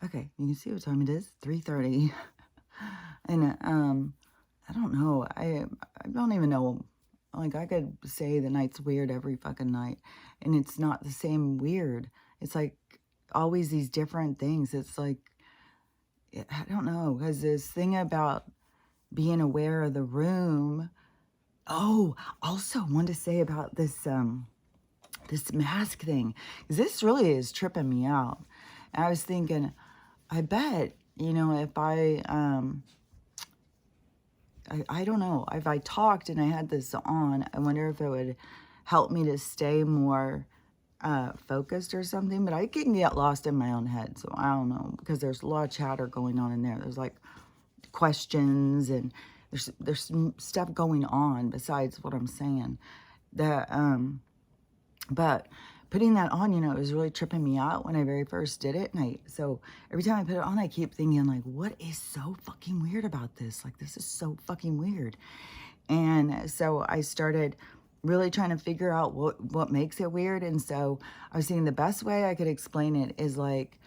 Okay, you can see what time it is, 3:30. And, I don't know, I don't even know, like, I could say the night's weird every fucking night, and it's not the same weird. It's, like, always these different things. It's, like, I don't know, know, 'cause this thing about being aware of the room. Oh, also wanted to say about this mask thing, 'cause this really is tripping me out. And I was thinking, I bet, if I don't know, if I talked and I had this on, I wonder if it would help me to stay more focused or something, but I can get lost in my own head, so I don't know, because there's a lot of chatter going on in there. There's, like, questions, and there's some stuff going on besides what I'm saying. That, but putting that on, it was really tripping me out when I very first did it, and so every time I put it on, I keep thinking, like, "What is so fucking weird about this? Like, this is so fucking weird." And so I started really trying to figure out what makes it weird, and so I was thinking the best way I could explain it is, like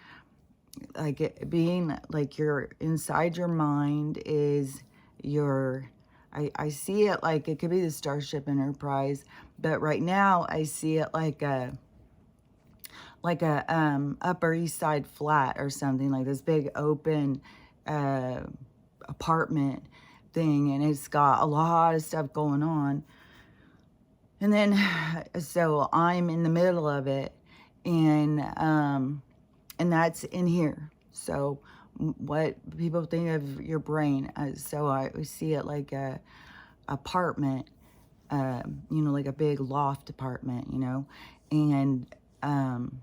it being like your inside your mind is your I see it like it could be the Starship Enterprise, but right now I see it like a Upper East Side flat or something, like this big open uh apartment thing, and it's got a lot of stuff going on. And then so I'm in the middle of it, and that's in here. So what people think of your brain, so I see it like a apartment, like a big loft apartment, and um,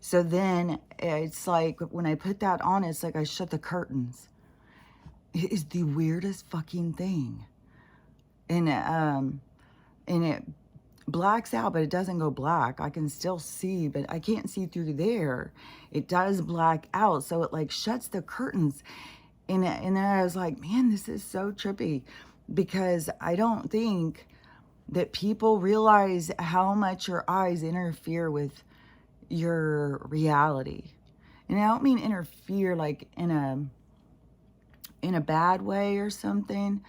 so then it's like when I put that on, it's like I shut the curtains. It is the weirdest fucking thing, and it blacks out, but it doesn't go black. I can still see, but I can't see through there. It does black out, so it like shuts the curtains. And then I was like, man, this is so trippy, because I don't think that people realize how much your eyes interfere with your reality. And I don't mean interfere like in a bad way or something,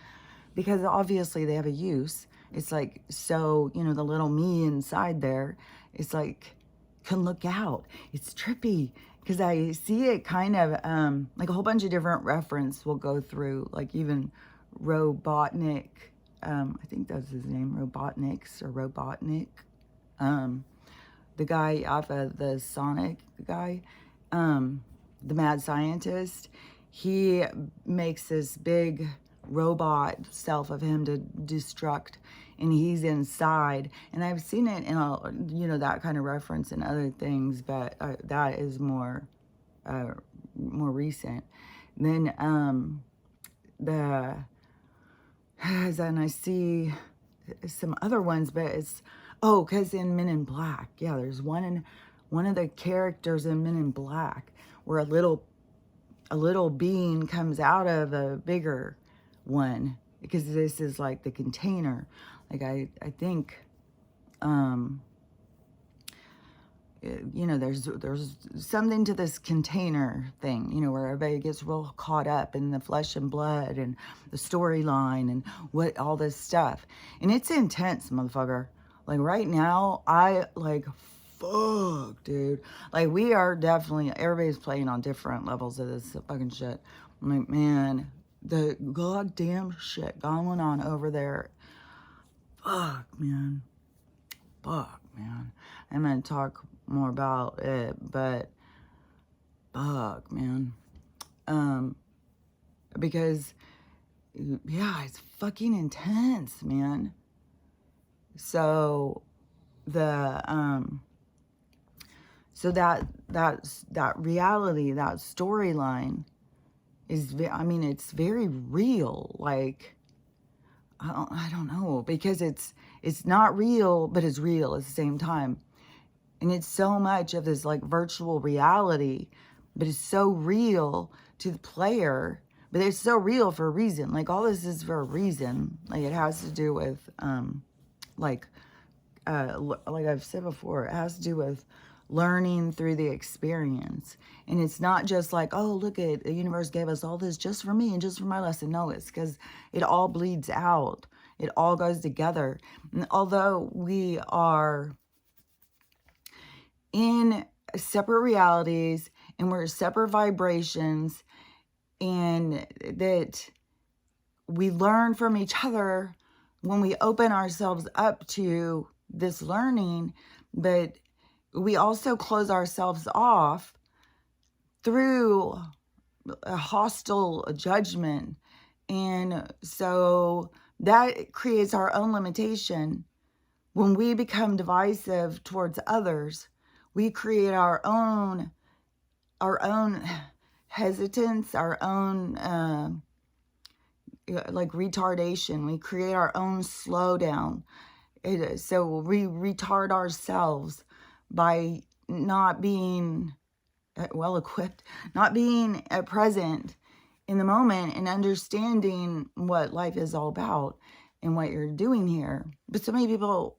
because obviously they have a use. It's like, so, the little me inside there, it's like, can look out. It's trippy, because I see it kind of, like a whole bunch of different reference will go through, like even Robotnik, I think that's his name, Robotniks or Robotnik, um, the guy off of the Sonic guy, the mad scientist. He makes this big robot self of him to destruct, and he's inside. And I've seen it in that kind of reference in other things, but that is more recent. Then the then I see some other ones, but it's, oh, because in Men in Black, yeah, there's one of the characters in Men in Black where a little being comes out of a bigger one, because this is like the container. Like I think, there's something to this container thing, where everybody gets real caught up in the flesh and blood and the storyline and what all this stuff. And it's intense, motherfucker. Like right now, I like, fuck, dude. Like we are definitely, everybody's playing on different levels of this fucking shit. I'm like, man, the goddamn shit going on over there. Fuck, man. Fuck, man. I'm gonna talk more about it, but fuck, man. Because yeah, it's fucking intense, man. So so that reality, that storyline is, I mean, it's very real. Like I don't know, because it's not real, but it's real at the same time. And it's so much of this like virtual reality, but it's so real to the player, but it's so real for a reason. Like all this is for a reason. Like it has to do with like I've said before, it has to do with learning through the experience. And it's not just like, oh, look at the universe gave us all this just for me and just for my lesson. No, it's because it all bleeds out. It all goes together. And although we are in separate realities and we're separate vibrations, and that we learn from each other when we open ourselves up to this learning, but we also close ourselves off through a hostile judgment. And so that creates our own limitation. When we become divisive towards others, we create our own hesitance, our own like retardation. We create our own slowdown. So we retard ourselves by not being well equipped, not being present in the moment and understanding what life is all about and what you're doing here. But so many people,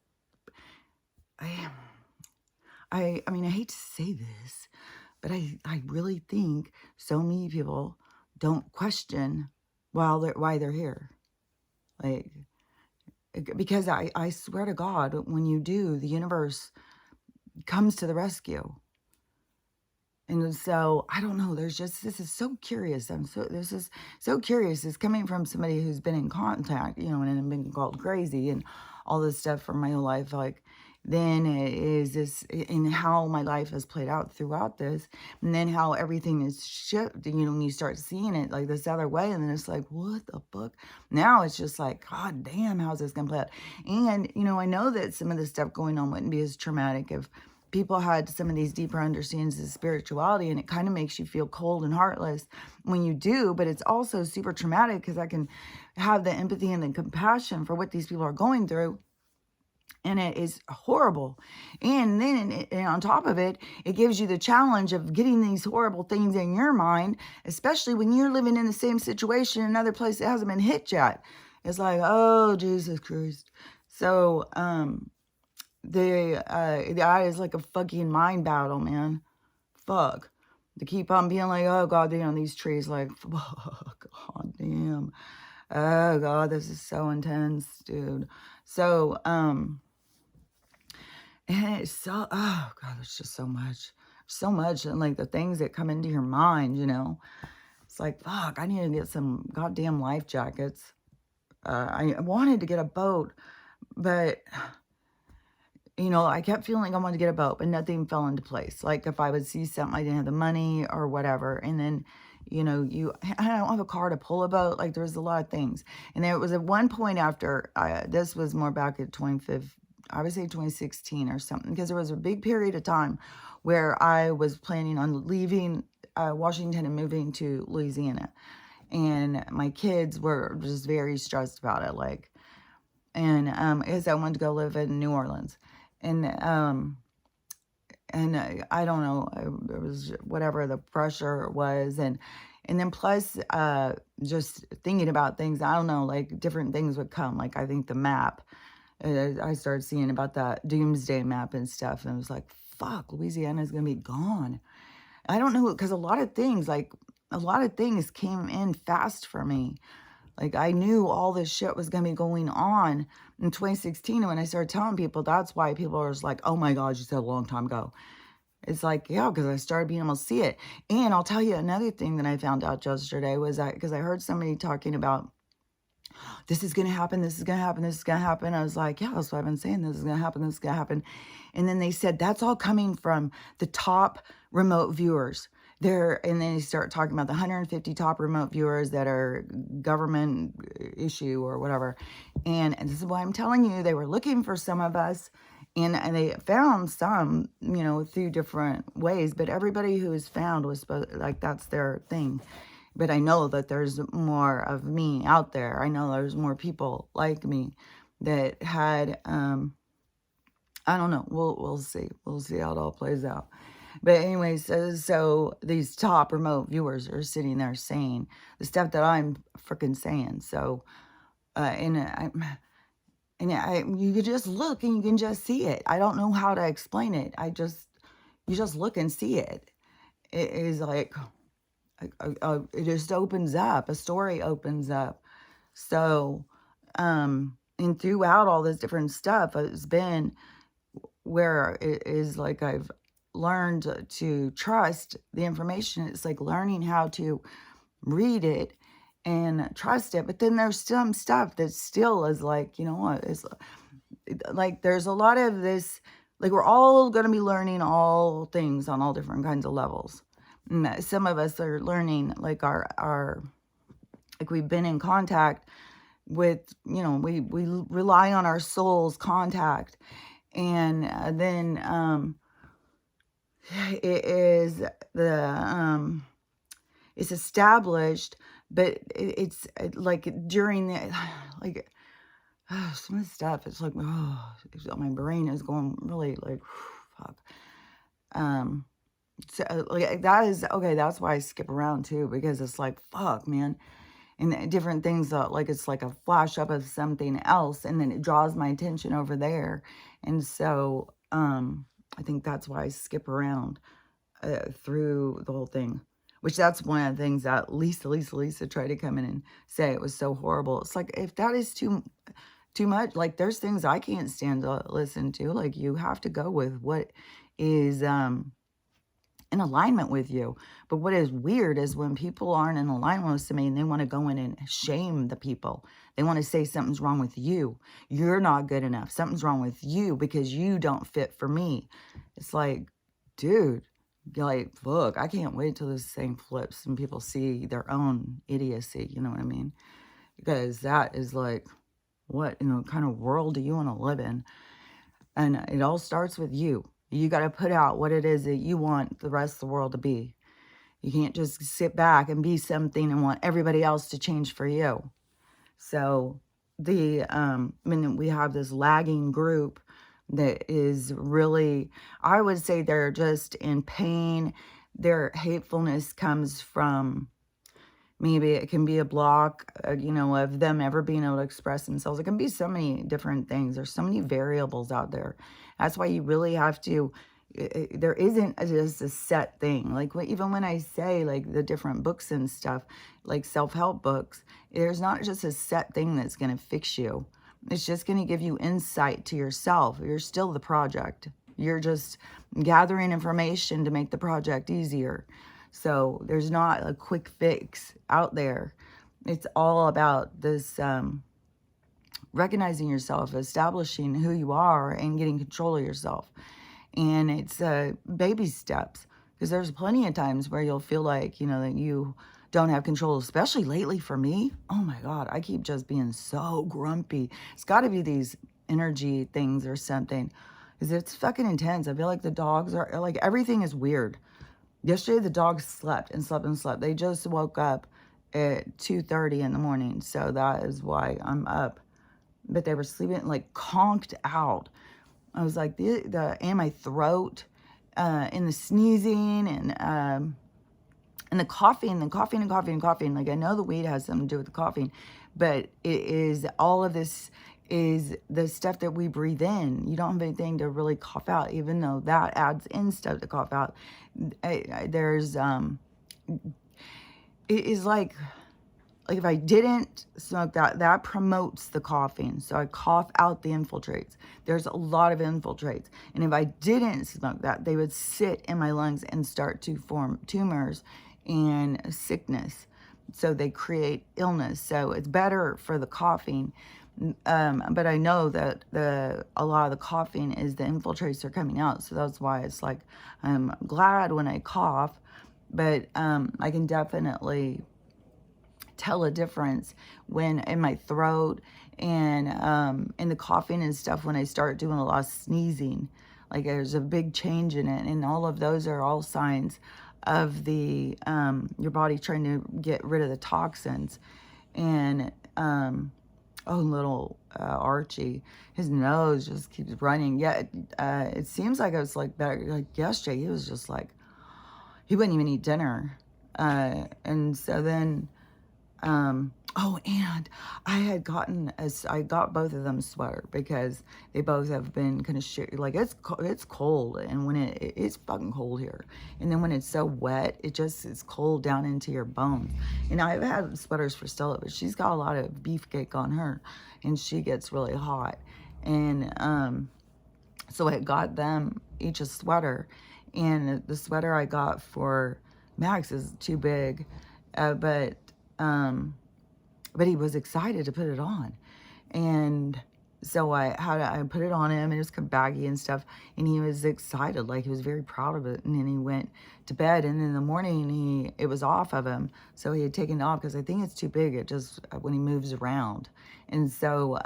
I mean, I hate to say this, but I really think so many people don't question why they're here. Like, because I swear to God, when you do, the universe comes to the rescue. And so, I don't know, this is so curious. This is so curious. It's coming from somebody who's been in contact, and been called crazy and all this stuff for my whole life. Like, then it is this, in how my life has played out throughout this, and then how everything is shifted, when you start seeing it like this other way, and then it's like, what the fuck? Now it's just like, God damn, how's this gonna play out? And, I know that some of the stuff going on wouldn't be as traumatic if people had some of these deeper understandings of spirituality, and it kind of makes you feel cold and heartless when you do, but it's also super traumatic because I can have the empathy and the compassion for what these people are going through. And it is horrible. And then and on top of it, it gives you the challenge of getting these horrible things in your mind, especially when you're living in the same situation in another place that hasn't been hit yet. It's like, oh, Jesus Christ. So, that is like a fucking mind battle, man. Fuck. To keep on being like, oh, God damn, these trees, like, fuck, God damn. Oh, God, this is so intense, dude. So, and it's so, oh God, there's just so much. And like the things that come into your mind, it's like, fuck, I need to get some goddamn life jackets. I wanted to get a boat, but, I kept feeling like I wanted to get a boat, but nothing fell into place. Like if I would see something, I didn't have the money or whatever. And then, I don't have a car to pull a boat. Like there was a lot of things. And there was at one point after, this was more back at 25, I would say 2016 or something, because there was a big period of time where I was planning on leaving Washington and moving to Louisiana. And my kids were just very stressed about it. Like, and because I wanted to go live in New Orleans. And I don't know, it was whatever the pressure was. And then plus, just thinking about things, I don't know, like different things would come. Like I think the map, I started seeing about that doomsday map and stuff. And it was like, fuck, Louisiana is going to be gone. I don't know, because a lot of things came in fast for me. Like I knew all this shit was going to be going on in 2016. And when I started telling people, that's why people are just like, oh my God, you said a long time ago. It's like, yeah, because I started being able to see it. And I'll tell you another thing that I found out yesterday was that, because I heard somebody talking about, this is going to happen, this is going to happen, this is going to happen. I was like, yeah, that's what I've been saying. This is going to happen, this is going to happen. And then they said, that's all coming from the top remote viewers. And then they start talking about the 150 top remote viewers that are government issue or whatever. And this is why I'm telling you, they were looking for some of us. And they found some, through different ways. But everybody who was found was supposed, like, that's their thing. But I know that there's more of me out there. I know there's more people like me that had, I don't know. We'll see. We'll see how it all plays out. But anyway, so these top remote viewers are sitting there saying the stuff that I'm freaking saying. So, you can just look and you can just see it. I don't know how to explain it. You just look and see it. It is like, it just opens up. A story opens up. So, and throughout all this different stuff, it's been where it is like I've learned to trust the information. It's like learning how to read it and trust it. But then there's some stuff that still is like, you know what, it's like there's a lot of this, like we're all going to be learning all things on all different kinds of levels. And some of us are learning like our like we've been in contact with, you know, we rely on our soul's contact. And then it is it's established, but it's like during the, like, some of the stuff, it's like, my brain is going really like, fuck. So like that is, okay, that's why I skip around too, because it's like, fuck, man. And different things, like it's like a flash up of something else, and then it draws my attention over there. And so I think that's why I skip around through the whole thing, which that's one of the things that Lisa tried to come in and say it was so horrible. It's like, if that is too much, like there's things I can't stand to listen to. Like you have to go with what is in alignment with you. But what is weird is when people aren't in alignment with somebody and they want to go in and shame the people. They want to say something's wrong with you. You're not good enough. Something's wrong with you because you don't fit for me. It's like, dude, you're like, look, I can't wait till this thing flips and people see their own idiocy. You know what I mean? Because that is like, what, you know, kind of world do you want to live in? And it all starts with you. You got to put out what it is that you want the rest of the world to be. You can't just sit back and be something and want everybody else to change for you. So I mean, we have this lagging group that is really, I would say they're just in pain. Their hatefulness comes from, maybe it can be a block, you know, of them ever being able to express themselves. It can be so many different things. There's so many variables out there. That's why you really have to, there isn't just a set thing. Like even when I say like the different books and stuff, like self-help books, there's not just a set thing that's going to fix you. It's just going to give you insight to yourself. You're still the project. You're just gathering information to make the project easier. So there's not a quick fix out there. It's all about this recognizing yourself, establishing who you are, and getting control of yourself. And it's baby steps, because there's plenty of times where you'll feel like, you know, that you don't have control, especially lately for me. Oh my God, I keep just being so grumpy. It's got to be these energy things or something, because it's fucking intense. I feel like the dogs are, like, everything is weird. Yesterday, the dogs slept and slept and slept. They just woke up at 2:30 in the morning, so that is why I'm up. But they were sleeping, like, conked out. I was like, and my throat, and the sneezing, and the coughing, and coughing, and coughing, and coughing. Like, I know the weed has something to do with the coughing, but it is, all of this is the stuff that we breathe in. You don't have anything to really cough out, even though that adds in stuff to cough out. There's, it is like if I didn't smoke that promotes the coughing. So I cough out the infiltrates. There's a lot of infiltrates. And if I didn't smoke that, they would sit in my lungs and start to form tumors and sickness. So they create illness. So it's better for the coughing. But I know that a lot of the coughing is the infiltrates are coming out. So that's why it's like, I'm glad when I cough, but I can definitely tell a difference when in my throat and in the coughing and stuff, when I start doing a lot of sneezing. Like there's a big change in it, and all of those are all signs of the your body trying to get rid of the toxins. And oh, little Archie, his nose just keeps running. Yeah, it seems like it was like better. Like yesterday, he was just like, he wouldn't even eat dinner. And so then Oh, and I got both of them a sweater because they both have been kind of like it's cold, and when it's fucking cold here, and then when it's so wet, it just is cold down into your bones. And I've had sweaters for Stella, but she's got a lot of beefcake on her, and she gets really hot, and so I got them each a sweater, and the sweater I got for Max is too big, uh, but um but he was excited to put it on. And so I put it on him, and it was kind of baggy and stuff, and he was excited, like he was very proud of it. And then he went to bed, and in the morning it was off of him, so he had taken it off because I think it's too big. It just when he moves around, and so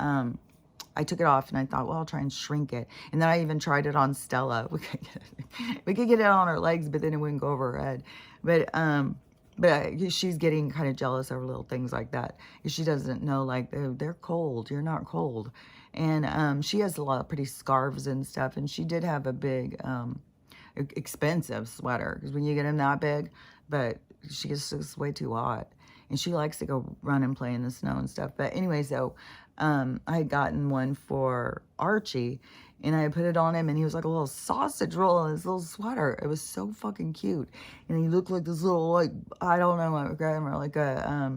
I took it off, and I thought, well, I'll try and shrink it. And then I even tried it on Stella. We could get it on her legs, but then it wouldn't go over her head. But she's getting kind of jealous over little things like that. She doesn't know, like, they're cold. You're not cold. And she has a lot of pretty scarves and stuff. And she did have a big, expensive sweater. Because when you get them that big, but she gets just way too hot. And she likes to go run and play in the snow and stuff. But anyway, so I had gotten one for Archie, and I put it on him, and he was like a little sausage roll in his little sweater. It was so fucking cute. And he looked like this little, like, I don't know, like a,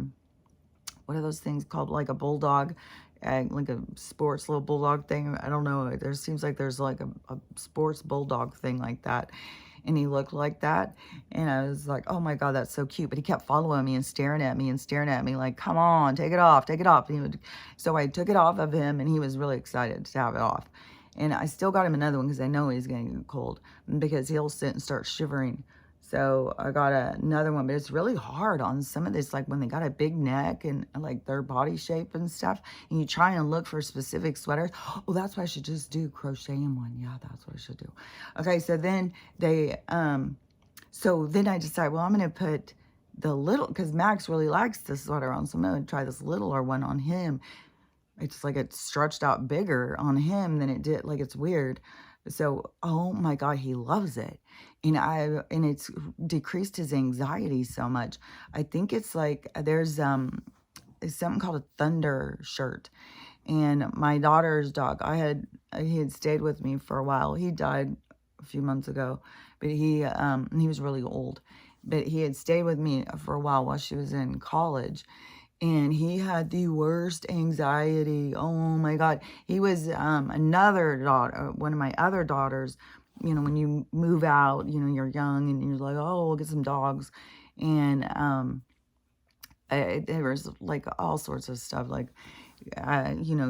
what are those things called? Like a bulldog, like a sports little bulldog thing. I don't know. There seems like there's like a sports bulldog thing like that. And he looked like that. And I was like, oh my God, that's so cute. But he kept following me and staring at me and staring at me like, come on, take it off, take it off. So I took it off of him, and he was really excited to have it off. And I still got him another one because I know he's going to get cold, because he'll sit and start shivering. So I got another one, but it's really hard on some of this, like when they got a big neck and like their body shape and stuff, and you try and look for specific sweaters. Oh, that's what I should just do, crochet in one. Yeah, that's what I should do. Okay, so then then I decided, well, I'm going to put the little, because Max really likes this sweater on, so I'm going to try this littler one on him. It's like it's stretched out bigger on him than it did. Like, it's weird. So, oh my God, he loves it. And it's decreased his anxiety so much. I think it's like there's it's something called a thunder shirt. And my daughter's dog, he had stayed with me for a while. He died a few months ago, but he was really old. But he had stayed with me for a while she was in college. And he had the worst anxiety. Oh my God. He was another daughter, one of my other daughters. You know, when you move out, you know, you're young and you're like, oh, we'll get some dogs. And there was like all sorts of stuff. Like, you know,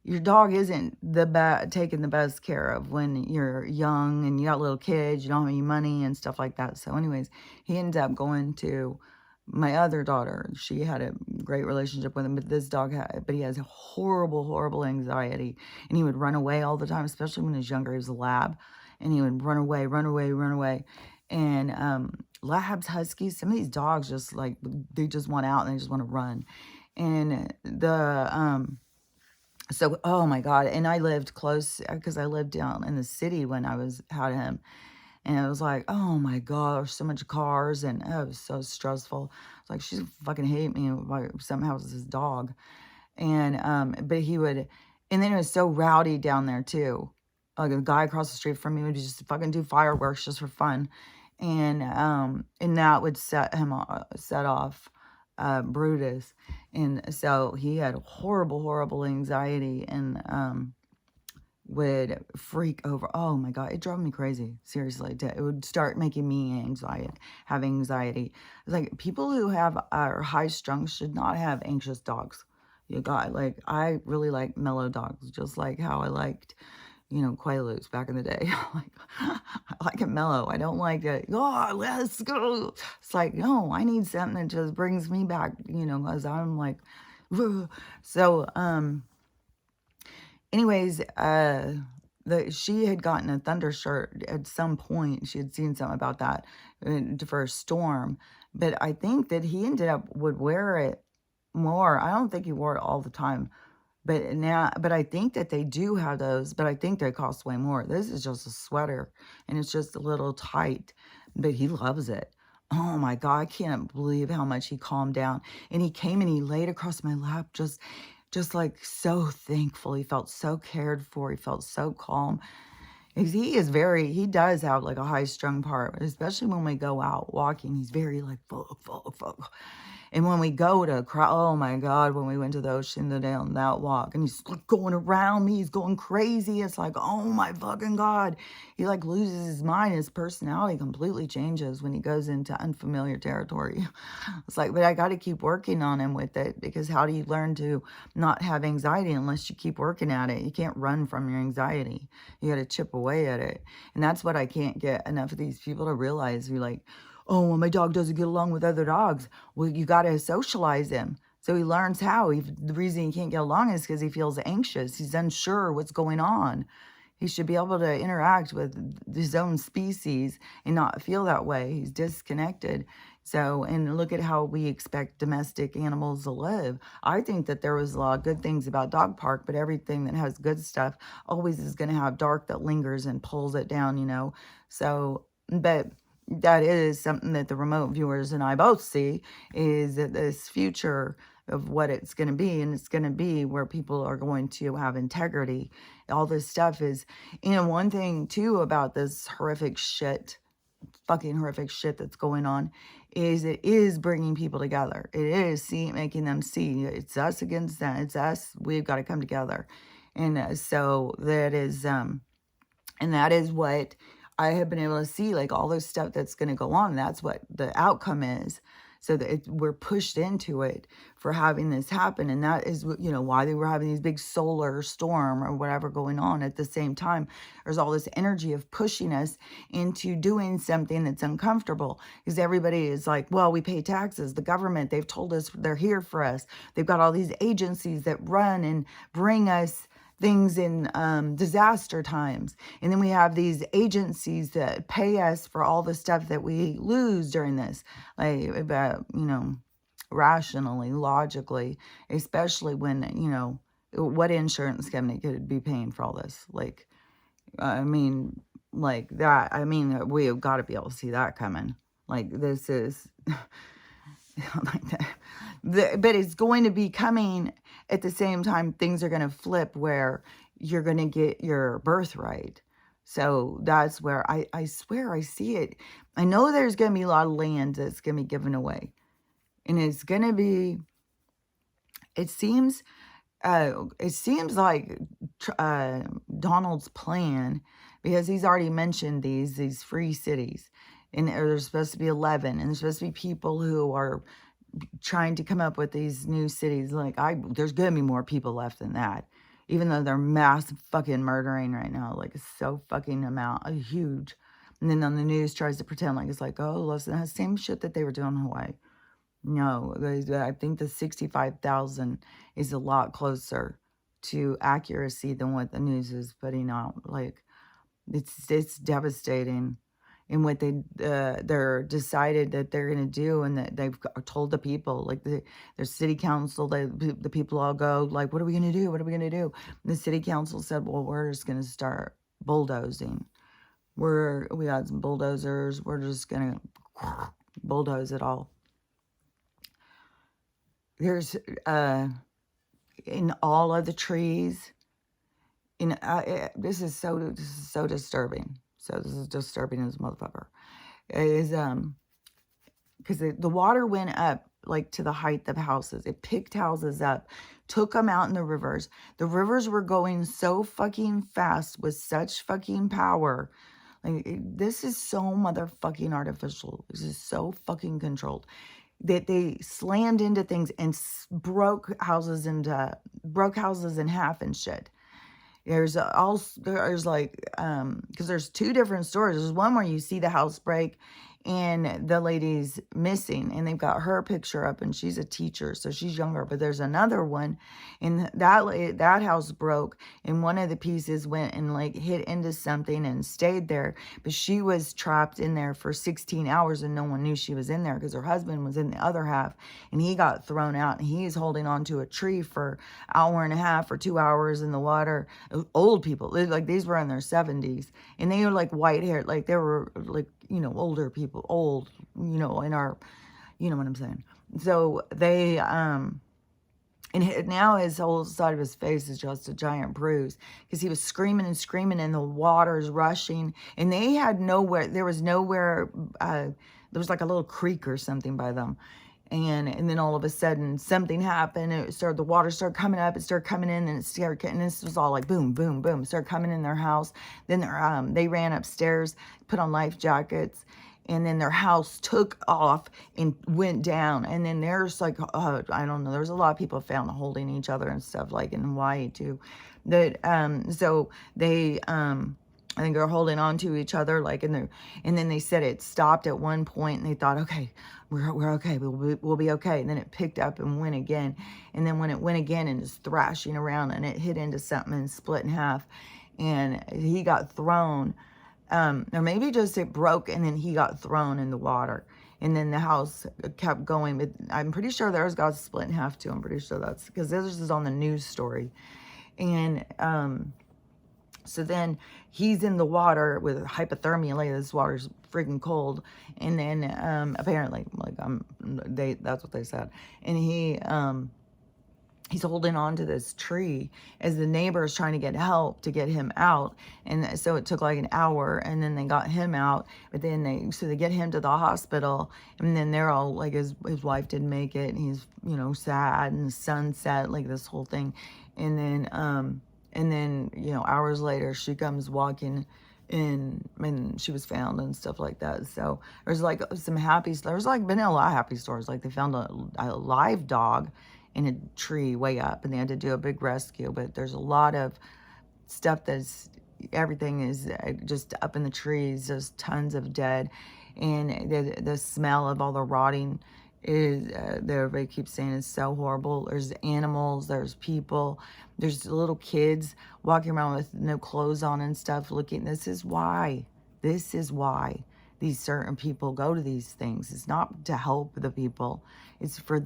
your dog isn't taken the best care of when you're young and you got little kids, you don't have any money and stuff like that. So anyways, he ended up going to my other daughter. She had a great relationship with him, but he has horrible, horrible anxiety, and he would run away all the time, especially when he was younger. He was a lab, and he would run away, run away, run away. And labs, huskies, some of these dogs just like, they just want out and they just want to run. And so, oh my God. And I lived close because I lived down in the city when had him. And it was like, oh my God, there's so much cars, and it was so stressful. It's like, she fucking hate me. Somehow it's his dog. But and then it was so rowdy down there too. Like a guy across the street from me would just fucking do fireworks just for fun. And that would set off Brutus. And so he had horrible, horrible anxiety, and would freak over. Oh my God, it drove me crazy. Seriously, it would start making me have anxiety. It's like people who are high strung should not have anxious dogs. I really like mellow dogs, just like how I liked, you know, Quaaludes back in the day. I like it mellow. I don't like it. Oh, let's go. It's like, no, I need something that just brings me back, you know, because I'm like, ugh. So, anyways, she had gotten a thunder shirt at some point. She had seen something about that for a storm. But I think that he would wear it more. I don't think he wore it all the time. But I think that they do have those, but I think they cost way more. This is just a sweater, and it's just a little tight, but he loves it. oh my God, I can't believe how much he calmed down. And he came and he laid across my lap, just like so thankful. He felt so cared for. He felt so calm. He does have like a high strung part, especially when we go out walking. He's very like, fuck. And when we go to oh my God, when we went to the ocean today on that walk, and he's like going around me, he's going crazy. It's like, oh my fucking God. He like loses his mind. His personality completely changes when he goes into unfamiliar territory. It's like, but I got to keep working on him with it, because how do you learn to not have anxiety unless you keep working at it? You can't run from your anxiety. You got to chip away at it. And that's what I can't get enough of these people to realize. You're like, oh, well, my dog doesn't get along with other dogs. Well, you got to socialize him. So he learns how. The reason he can't get along is because he feels anxious. He's unsure what's going on. He should be able to interact with his own species and not feel that way. He's disconnected. So, and look at how we expect domestic animals to live. I think that there was a lot of good things about Dog Park, but everything that has good stuff always is going to have dark that lingers and pulls it down, you know. So, but that is something that the remote viewers and I both see, is that this future of what it's going to be, and it's going to be where people are going to have integrity. All this stuff is, one thing too about this fucking horrific shit that's going on, is it is bringing people together. It is making them see it's us against them. It's us. We've got to come together. And so that is, and that is what I have been able to see, like all this stuff that's going to go on. That's what the outcome is. So that we're pushed into it for having this happen. And that is, why they were having these big solar storm or whatever going on at the same time. There's all this energy of pushing us into doing something that's uncomfortable, because everybody is like, well, we pay taxes. The government, they've told us they're here for us. They've got all these agencies that run and bring us things in disaster times. And then we have these agencies that pay us for all the stuff that we lose during this, like about, rationally, logically, especially when, what insurance company could be paying for all this? Like, I mean, like that. I mean, we have got to be able to see that coming. Like, this is like that. But it's going to be coming at the same time. Things are going to flip where you're going to get your birthright. So that's where I swear I see it. I know there's going to be a lot of land that's going to be given away. And it's going to be, it seems like Donald's plan, because he's already mentioned these free cities. And there's supposed to be 11. And there's supposed to be people who are trying to come up with these new cities. Like, there's gonna be more people left than that, even though they're mass fucking murdering right now. Like, it's so fucking huge. And then on the news tries to pretend like it's like, oh, listen, that's the same shit that they were doing in Hawaii. No, I think the 65,000 is a lot closer to accuracy than what the news is putting out. Like, it's devastating. And what they're decided that they're going to do, and that they've told the people, like their city council, the people all go like, what are we going to do? What are we going to do? And the city council said, well, we're just going to start bulldozing. We got some bulldozers. We're just going to bulldoze it all. There's, in all of the trees, this is so disturbing. So this is disturbing as a motherfucker. Is because the water went up like to the height of houses. It picked houses up, took them out in the rivers. The rivers were going so fucking fast with such fucking power. Like, this is so motherfucking artificial. This is so fucking controlled, that they slammed into things and broke houses in half and shit. There's like, because there's two different stories. There's one where you see the house break and the lady's missing, and they've got her picture up, and she's a teacher, so she's younger. But there's another one, and that house broke, and one of the pieces went and like hit into something and stayed there, but she was trapped in there for 16 hours, and no one knew she was in there because her husband was in the other half, and he got thrown out, and he's holding on to a tree for an hour and a half or 2 hours in the water. Old people, like these were in their 70s, and they were like white hair, like they were like older people, old, in our, you know what I'm saying. So they, and now his whole side of his face is just a giant bruise because he was screaming and screaming and the water's rushing and they had nowhere, there was nowhere, there was like a little creek or something by them. And then all of a sudden something happened. The water started coming up, it started coming in, and it started, and this was all like boom, boom, boom, started coming in their house. Then they ran upstairs, put on life jackets, and then their house took off and went down. And then there's like, I don't know, there's a lot of people found holding each other and stuff, like in Hawaii too. That so they I think they're holding on to each other, like and then they said it stopped at one point, and they thought, okay, we're okay, we'll be okay. And then it picked up and went again, and then when it went again and is thrashing around, and it hit into something and split in half, and he got thrown, or maybe just it broke, and then he got thrown in the water. And then the house kept going, but I'm pretty sure theirs got split in half too. I'm pretty sure that's because this is on the news story, and so then he's in the water with hypothermia, like this water's freaking cold. And then apparently, like that's what they said. And he's holding on to this tree as the neighbor is trying to get help to get him out. And so it took like an hour, and then they got him out. But then they get him to the hospital, and then they're all like, his wife didn't make it, and he's sad, and the sun set, like this whole thing. And then hours later she comes walking in, and she was found and stuff like that. So there's like some there's like been a lot of happy stories, like they found a live dog in a tree way up, and they had to do a big rescue. But there's a lot of stuff everything is just up in the trees. There's tons of dead, and the smell of all the rotting is everybody keeps saying it's so horrible. There's animals, there's people, there's little kids walking around with no clothes on and stuff looking. This is why these certain people go to these things. It's not to help the people, it's for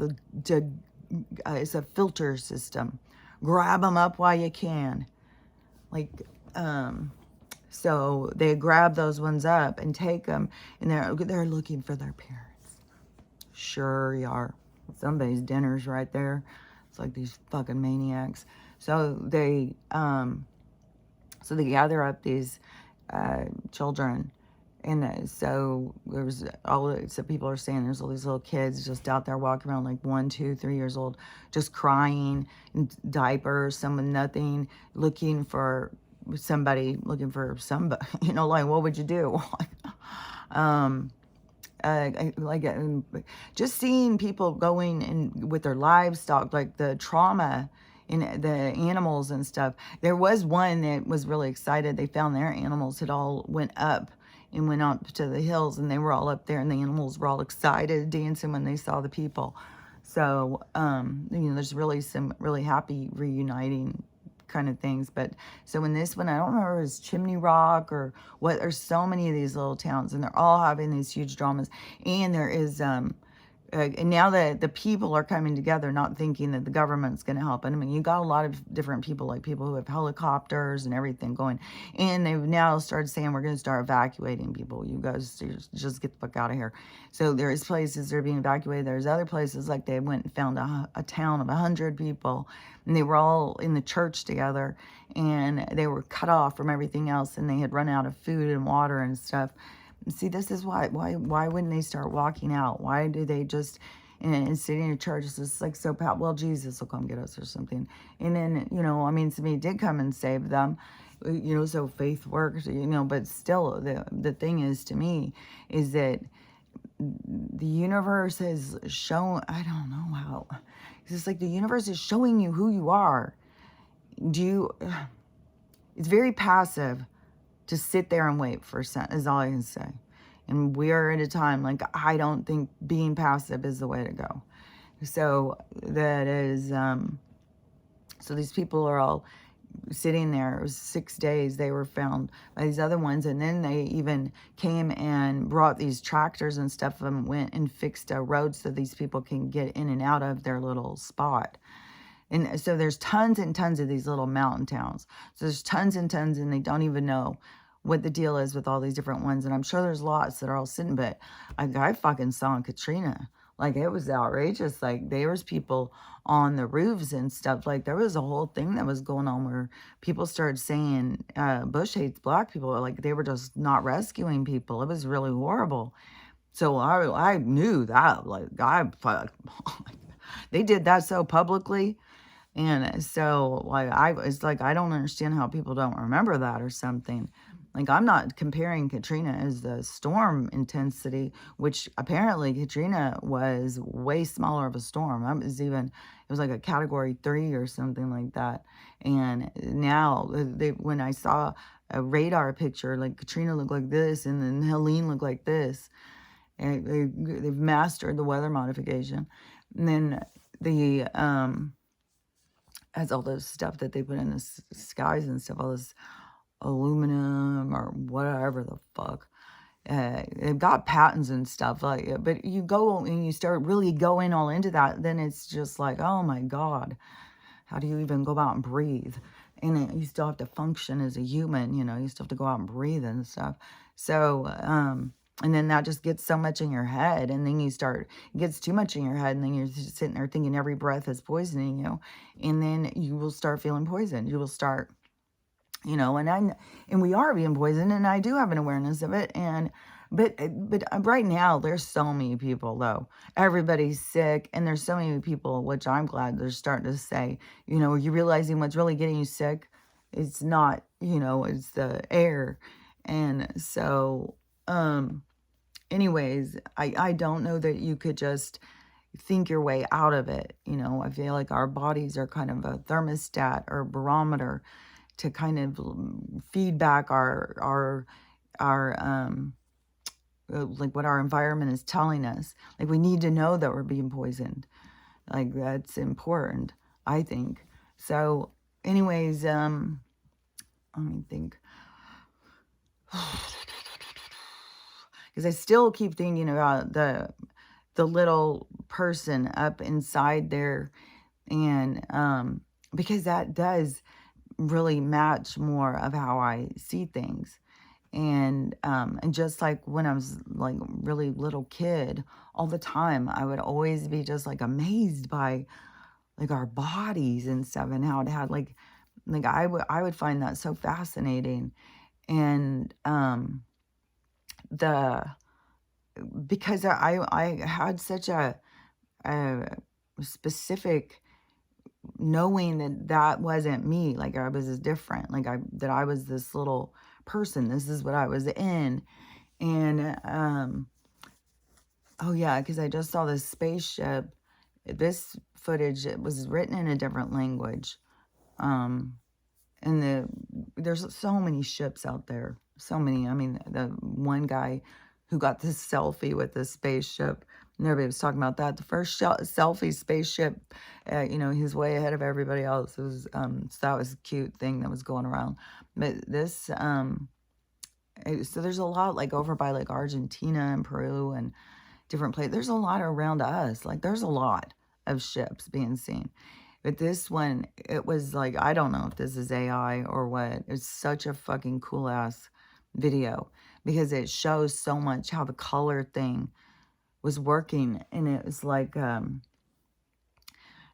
it's a filter system. Grab them up while you can, like so they grab those ones up and take them, and they're looking for their parents. Sure you are. Somebody's dinner's right there. It's like these fucking maniacs. So they gather up these children, and so there's so people are saying there's all these little kids just out there walking around, like 1, 2, 3 years old, just crying in diapers, some with nothing, looking for somebody, like what would you do? Just seeing people going in with their livestock, like the trauma in the animals and stuff. There was one that was really excited. They found their animals had all went up and went up to the hills, and they were all up there, and the animals were all excited, dancing when they saw the people. So, there's really some really happy reuniting kind of things. But so in this one, I don't remember if it was Chimney Rock or what. There's so many of these little towns, and they're all having these huge dramas. And there is and now that the people are coming together, not thinking that the government's going to help. And I mean, you got a lot of different people, like people who have helicopters and everything going. And they've now started saying, we're going to start evacuating people. You guys just get the fuck out of here. So there's places that are being evacuated. There's other places, like they went and found a town of 100 people. And they were all in the church together. And they were cut off from everything else. And they had run out of food and water and stuff. See, this is why wouldn't they start walking out? Why do they just, and sitting in a church, it's just like so, well, Jesus will come get us or something. And then, somebody did come and save them, so faith works, but still, the thing is, to me, is that the universe has shown, I don't know how, it's like the universe is showing you who you are. It's very passive to sit there and wait for is all I can say. And we're at a time, like, I don't think being passive is the way to go. So that is, so these people are all sitting there. It was 6 days they were found by these other ones. And then they even came and brought these tractors and stuff and went and fixed a road so these people can get in and out of their little spot. And so there's tons and tons of these little mountain towns. So there's tons and tons, and they don't even know what the deal is with all these different ones. And I'm sure there's lots that are all sitting, but I fucking saw in Katrina. Like, it was outrageous. Like, there was people on the roofs and stuff. Like, there was a whole thing that was going on where people started saying Bush hates black people. Like, they were just not rescuing people. It was really horrible. So I knew that. Like, they did that so publicly. And so, like, it's like, I don't understand how people don't remember that or something. Like, I'm not comparing Katrina as the storm intensity, which apparently Katrina was way smaller of a storm. It was like a category 3 or something like that. And now, when I saw a radar picture, like Katrina looked like this, and then Helene looked like this. And they've mastered the weather modification. And then has all this stuff that they put in the skies and stuff, all this aluminum or whatever the fuck. They've got patents and stuff, like, but you go and you start really going all into that, then it's just like, oh my God, how do you even go out and breathe? And you still have to function as a human, you still have to go out and breathe and stuff. So, and then that just gets so much in your head, and then it gets too much in your head, and then you're just sitting there thinking every breath is poisoning you, and then you will start feeling poisoned. You will start, and we are being poisoned, and I do have an awareness of it, but right now there's so many people, though. Everybody's sick, and there's so many people, which I'm glad they're starting to say, are you realizing what's really getting you sick? It's not, it's the air. And so, anyways, I don't know that you could just think your way out of it. I feel like our bodies are kind of a thermostat or barometer to kind of feedback our like what our environment is telling us. Like, we need to know that we're being poisoned. Like, that's important, I think. So anyways, let me think. Because I still keep thinking about the little person up inside there, and because that does really match more of how I see things. And just like when I was like really little kid, all the time I would always be just like amazed by like our bodies and stuff, and how it had like I would find that so fascinating. And because I had such a specific knowing that wasn't me. Like, I was different. Like, I was this little person. This is what I was in. And oh yeah, because I just saw this spaceship. This footage, it was written in a different language. And there's so many ships out there. So many. I mean, the one guy who got this selfie with this spaceship, and everybody was talking about that. The first selfie spaceship, he's way ahead of everybody else. It was, so that was a cute thing that was going around. But this, so there's a lot, like, over by, like, Argentina and Peru and different places. There's a lot around us. Like, there's a lot of ships being seen. But this one, it was like, I don't know if this is AI or what. It's such a fucking cool-ass video, because it shows so much how the color thing was working. And it was like,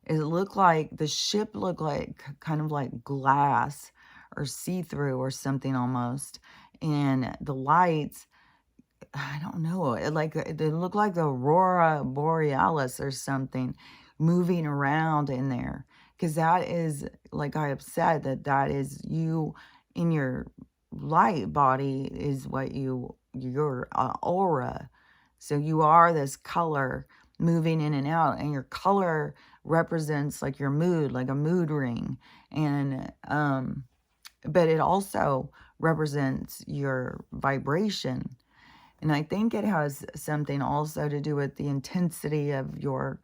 it looked like, the ship looked like kind of like glass or see-through or something almost. And the lights, I don't know, it looked like the Aurora Borealis or something moving around in there. Because that is, like I have said, that is you in your light body, is what your aura. So you are this color moving in and out, and your color represents like your mood, like a mood ring. And but it also represents your vibration. And I think it has something also to do with the intensity of your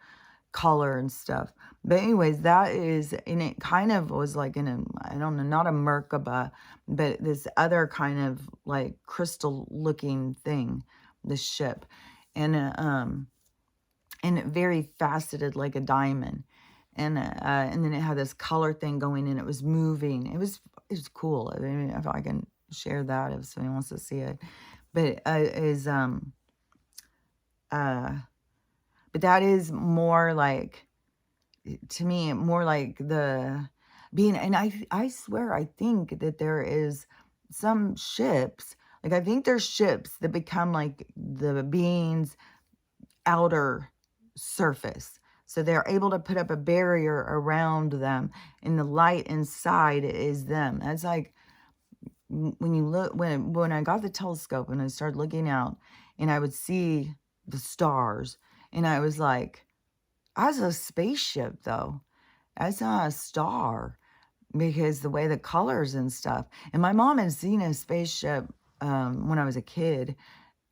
color and stuff. But anyways, that is, and it kind of was like in a, I don't know, not a Merkaba, but this other kind of like crystal looking thing, this ship. And very faceted like a diamond. And then it had this color thing going, and it was moving. It was cool. I mean, if I can share that if somebody wants to see it. But uh, but that is more like, to me, more like the being, and I swear, I think that there is some ships, like I think there's ships that become like the being's outer surface. So they're able to put up a barrier around them, and the light inside is them. That's like when you look, when I got the telescope and I started looking out, and I would see the stars, and I was like, I was a spaceship though. I saw a star because the way the colors and stuff. And my mom had seen a spaceship when I was a kid.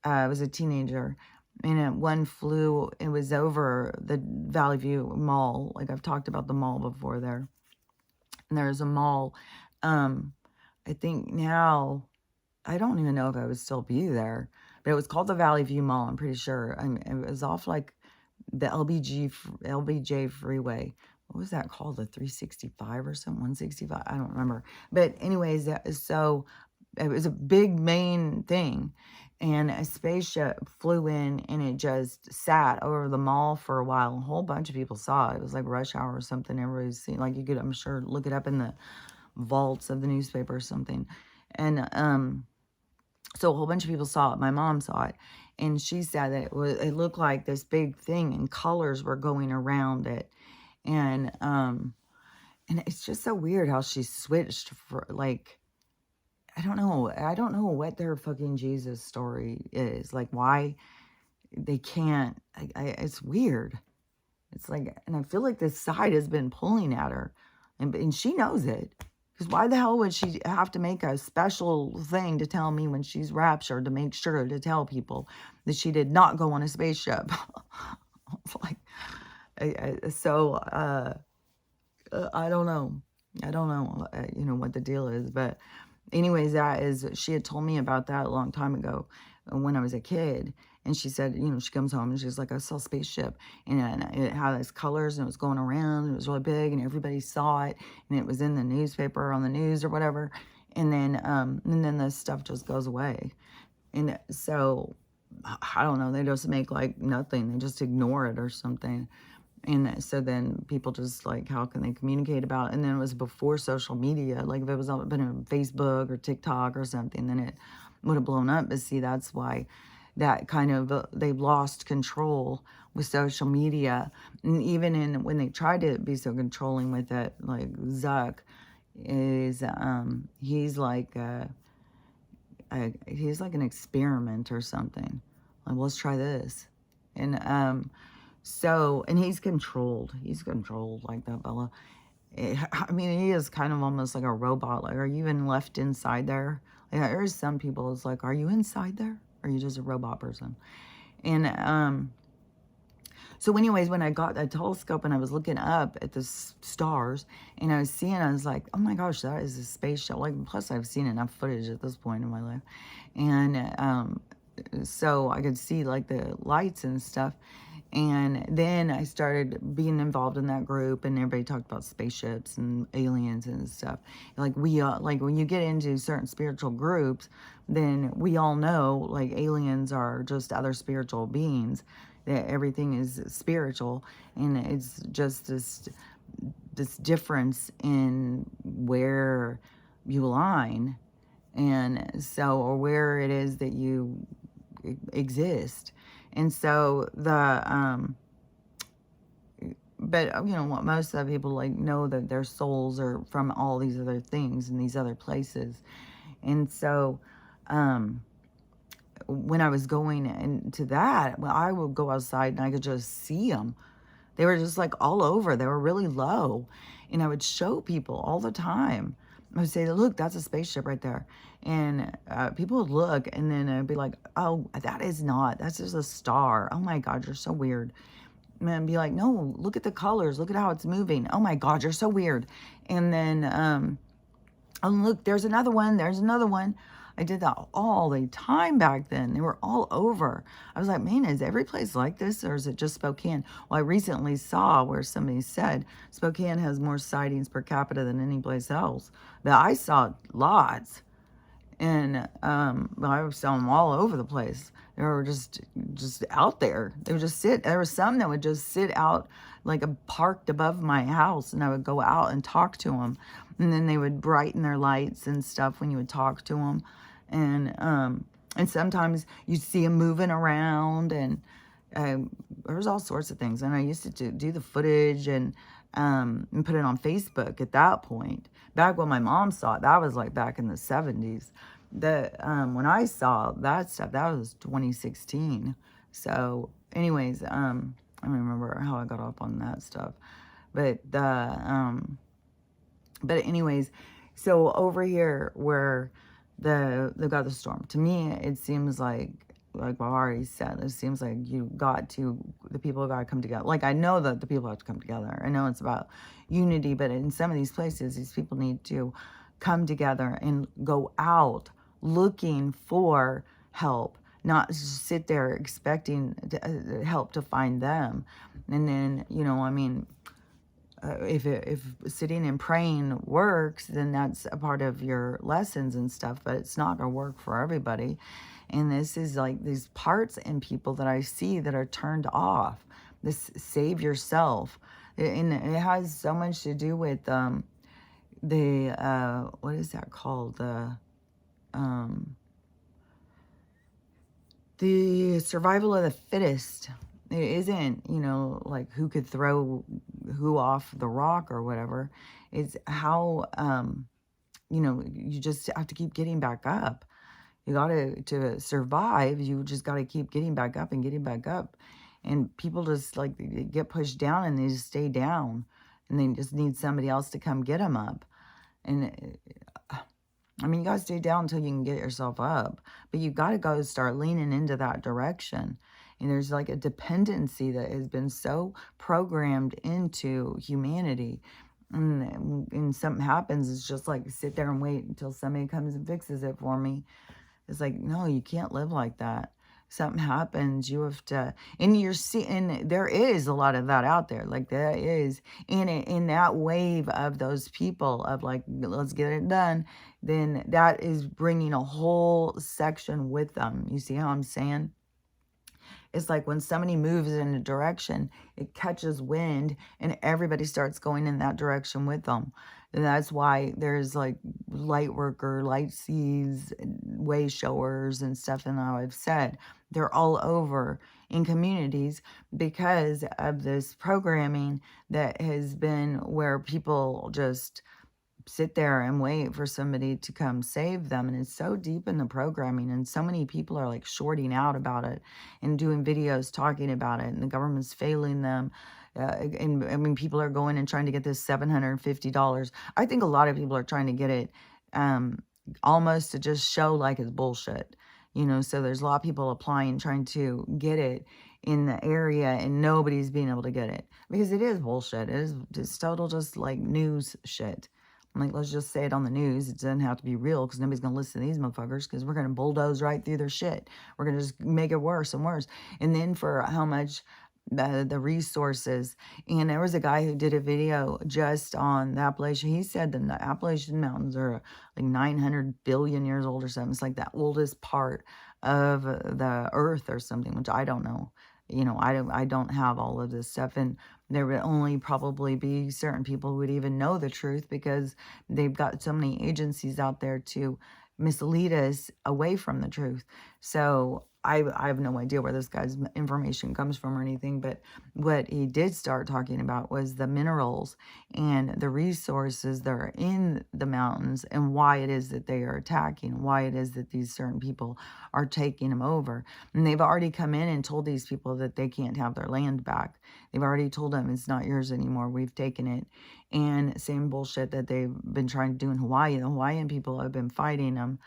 I was a teenager, and one flew. It was over the Valley View Mall. Like I've talked about the mall before there. And there's a mall. I think now, I don't even know if I would still be there, but it was called the Valley View Mall. I'm pretty sure. I mean, it was off like the LBJ freeway. What was that called? The 365 or something? 165? I don't remember. But anyways, so it was a big main thing. And a spaceship flew in, and it just sat over the mall for a while. A whole bunch of people saw it. It was like rush hour or something. Everybody's seen, like, you could, I'm sure, look it up in the vaults of the newspaper or something. And so a whole bunch of people saw it. My mom saw it, and she said that it looked like this big thing, and colors were going around it. And it's just so weird how she switched for, like, I don't know what their fucking Jesus story is. Like, why they can't, it's weird. It's like, and I feel like this side has been pulling at her, and she knows it. Because why the hell would she have to make a special thing to tell me when she's raptured, to make sure to tell people that she did not go on a spaceship? It's like, I don't know. I don't know, what the deal is. But anyways, she had told me about that a long time ago when I was a kid. And she said, she comes home and she's like, I saw a spaceship, and it had its colors, and it was going around, and it was really big, and everybody saw it, and it was in the newspaper or on the news or whatever. And then the stuff just goes away. And so, I don't know, they just make like nothing. They just ignore it or something. And so then people just like, how can they communicate about it? And then it was before social media. Like if it was been on Facebook or TikTok or something, then it would have blown up. But see, that's why that kind of, they've lost control with social media. And even when they tried to be so controlling with it, like Zuck is, he's like an experiment or something. Like, let's try this. And, so, and he's controlled like that fella. I mean, he is kind of almost like a robot. Like, are you even left inside there? Like, there's some people, it's like, are you inside there? Or are you just a robot person? And, so anyways, when I got that telescope and I was looking up at the stars, and I was like, oh my gosh, that is a spaceship. Like, plus I've seen enough footage at this point in my life. And, so I could see like the lights and stuff. And then I started being involved in that group, and everybody talked about spaceships and aliens and stuff. Like like when you get into certain spiritual groups, then we all know like aliens are just other spiritual beings. That everything is spiritual, and it's just this difference in where you align, and so, or where it is that you exist. And so but what most of the people like know that their souls are from all these other things and these other places. And so when I was going into that, well, I would go outside and I could just see them. They were just like all over. They were really low, and I would show people all the time. I would say, look, that's a spaceship right there. And people would look, and then I'd be like, oh, that's just a star. Oh my God, you're so weird. And I'd be like, no, look at the colors. Look at how it's moving. Oh my God, you're so weird. And then, oh, look, there's another one. There's another one. I did that all the time back then. They were all over. I was like, man, is every place like this, or is it just Spokane? Well, I recently saw where somebody said Spokane has more sightings per capita than any place else. But I saw lots. And I saw them all over the place. They were just out there. They would just sit. There were some that would just sit out like parked above my house, and I would go out and talk to them. And then they would brighten their lights and stuff when you would talk to them. And sometimes you'd see them moving around, and there was all sorts of things. And I used to do the footage and put it on Facebook at that point. Back when my mom saw it, that was like back in the 70s. When I saw that stuff, that was 2016. So anyways, I don't remember how I got up on that stuff. But anyways, so over here where they got the storm, to me it seems like I've already said, it seems like the people got to come together. Like, I know that the people have to come together. I know it's about unity, but in some of these places, these people need to come together and go out looking for help, not just sit there expecting help to find them. And then, I mean, if sitting and praying works, then that's a part of your lessons and stuff, but it's not going to work for everybody. And this is like these parts in people that I see that are turned off. This save yourself. And it has so much to do with what is that called? The survival of the fittest. It isn't, like who could throw who off the rock or whatever. It's how, you just have to keep getting back up. You got to survive, you just got to keep getting back up and getting back up. And people just like they get pushed down and they just stay down. And they just need somebody else to come get them up. And I mean, you got to stay down until you can get yourself up. But you got to go start leaning into that direction. And there's like a dependency that has been so programmed into humanity. And something happens, it's just like sit there and wait until somebody comes and fixes it for me. It's like, no, you can't live like that. Something happens, you have to, and there is a lot of that out there. Like there is in that wave of those people of like, let's get it done. Then that is bringing a whole section with them. You see how I'm saying? It's like when somebody moves in a direction, it catches wind and everybody starts going in that direction with them. And that's why there's like light worker, light seas, way showers and stuff. And now I've said they're all over in communities because of this programming that has been where people just sit there and wait for somebody to come save them. And it's so deep in the programming, and so many people are like shorting out about it and doing videos talking about it, and the government's failing them. And I mean, people are going and trying to get this $750. I think a lot of people are trying to get it almost to just show like it's bullshit. So there's a lot of people applying, trying to get it in the area, and nobody's being able to get it because it is bullshit. It's total just like news shit. Like, let's just say it on the news. It doesn't have to be real because nobody's going to listen to these motherfuckers because we're going to bulldoze right through their shit. We're going to just make it worse and worse. And then for how much the resources. And there was a guy who did a video just on the Appalachian. He said the Appalachian Mountains are like 900 billion years old or something. It's like the oldest part of the earth or something, which I don't know. I don't have all of this stuff, and there would only probably be certain people who would even know the truth because they've got so many agencies out there to mislead us away from the truth. So I have no idea where this guy's information comes from or anything, but what he did start talking about was the minerals and the resources that are in the mountains and why it is that they are attacking, why it is that these certain people are taking them over. And they've already come in and told these people that they can't have their land back. They've already told them it's not yours anymore. We've taken it. And same bullshit that they've been trying to do in Hawaii. The Hawaiian people have been fighting them.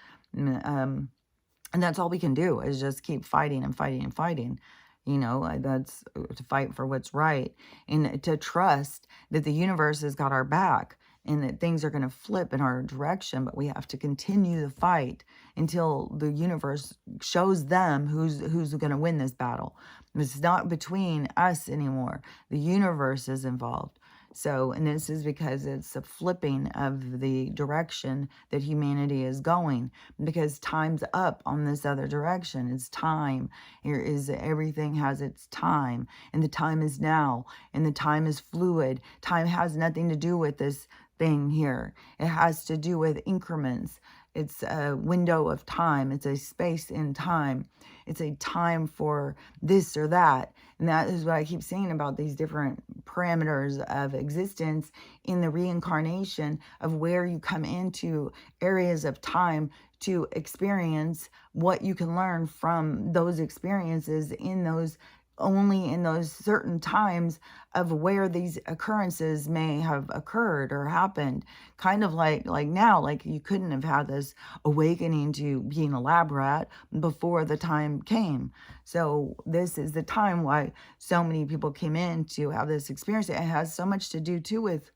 And that's all we can do is just keep fighting and fighting and fighting. That's to fight for what's right and to trust that the universe has got our back and that things are going to flip in our direction. But we have to continue the fight until the universe shows them who's going to win this battle. It's not between us anymore. The universe is involved. So, and this is because it's a flipping of the direction that humanity is going, because time's up on this other direction. It's time. Here is everything has its time, and the time is now, and the time is fluid. Time has nothing to do with this thing here. It has to do with increments. It's a window of time. It's a space in time. It's a time for this or that. And that is what I keep saying about these different parameters of existence in the reincarnation of where you come into areas of time to experience what you can learn from those experiences in those only in those certain times of where these occurrences may have occurred or happened. Kind of like now, like you couldn't have had this awakening to being a lab rat before the time came. So this is the time why so many people came in to have this experience. It has so much to do too with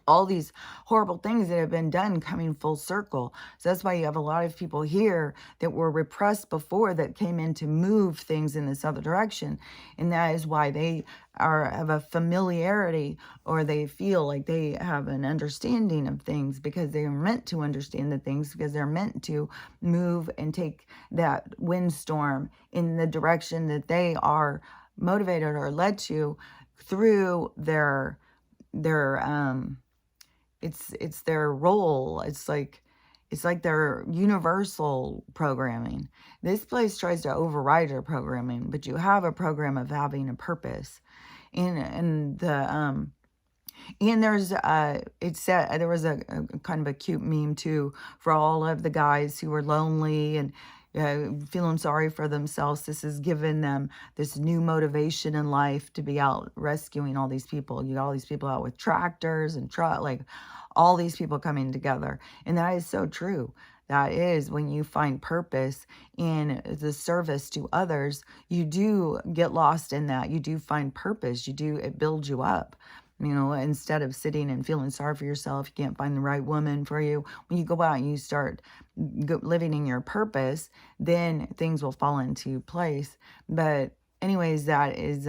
all these horrible things that have been done coming full circle. So that's why you have a lot of people here that were repressed before that came in to move things in this other direction. And that is why they have a familiarity, or they feel like they have an understanding of things, because they are meant to understand the things, because they're meant to move and take that windstorm in the direction that they are motivated or led to through their it's their role. It's like their universal programming. This place tries to override your programming, but you have a program of having a purpose. And there's it said there was a kind of a cute meme too for all of the guys who were lonely and feeling sorry for themselves. This has given them this new motivation in life to be out rescuing all these people. You got all these people out with tractors and like all these people coming together. And that is so true. That is, when you find purpose in the service to others, you do get lost in that. You do find purpose. It builds you up. Instead of sitting and feeling sorry for yourself, you can't find the right woman for you. When you go out and you start living in your purpose, then things will fall into place. But anyways, that is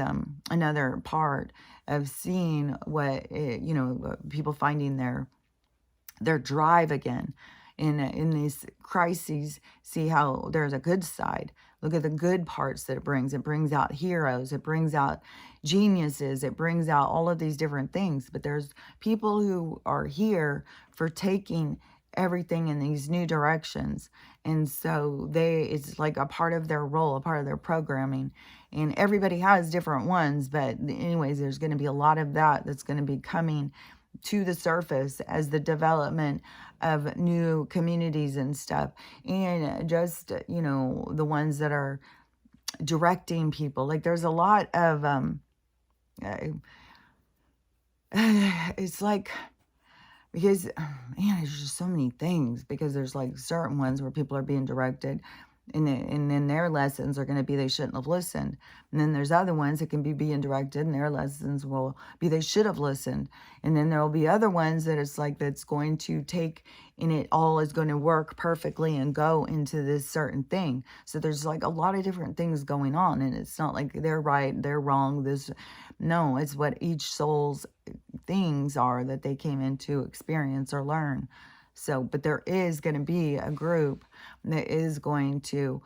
another part of seeing what, people finding their drive again. In these crises, see how there's a good side. Look at the good parts that it brings. It brings out heroes. It brings out geniuses. It brings out all of these different things. But there's people who are here for taking everything in these new directions. And so it's like a part of their role, a part of their programming. And everybody has different ones. But anyways, there's going to be a lot of that's going to be coming to the surface as the development of new communities and stuff. And just, the ones that are directing people. Like there's a lot of, it's like, because, man, there's just so many things, because there's like certain ones where people are being directed. And then their lessons are going to be they shouldn't have listened. And then there's other ones that can be being directed, and their lessons will be they should have listened. And then there will be other ones that it's like that's going to take, and it all is going to work perfectly and go into this certain thing. So there's like a lot of different things going on, and it's not like they're right, they're wrong. No, it's what each soul's things are that they came in to experience or learn. So, but there is going to be a group that is going to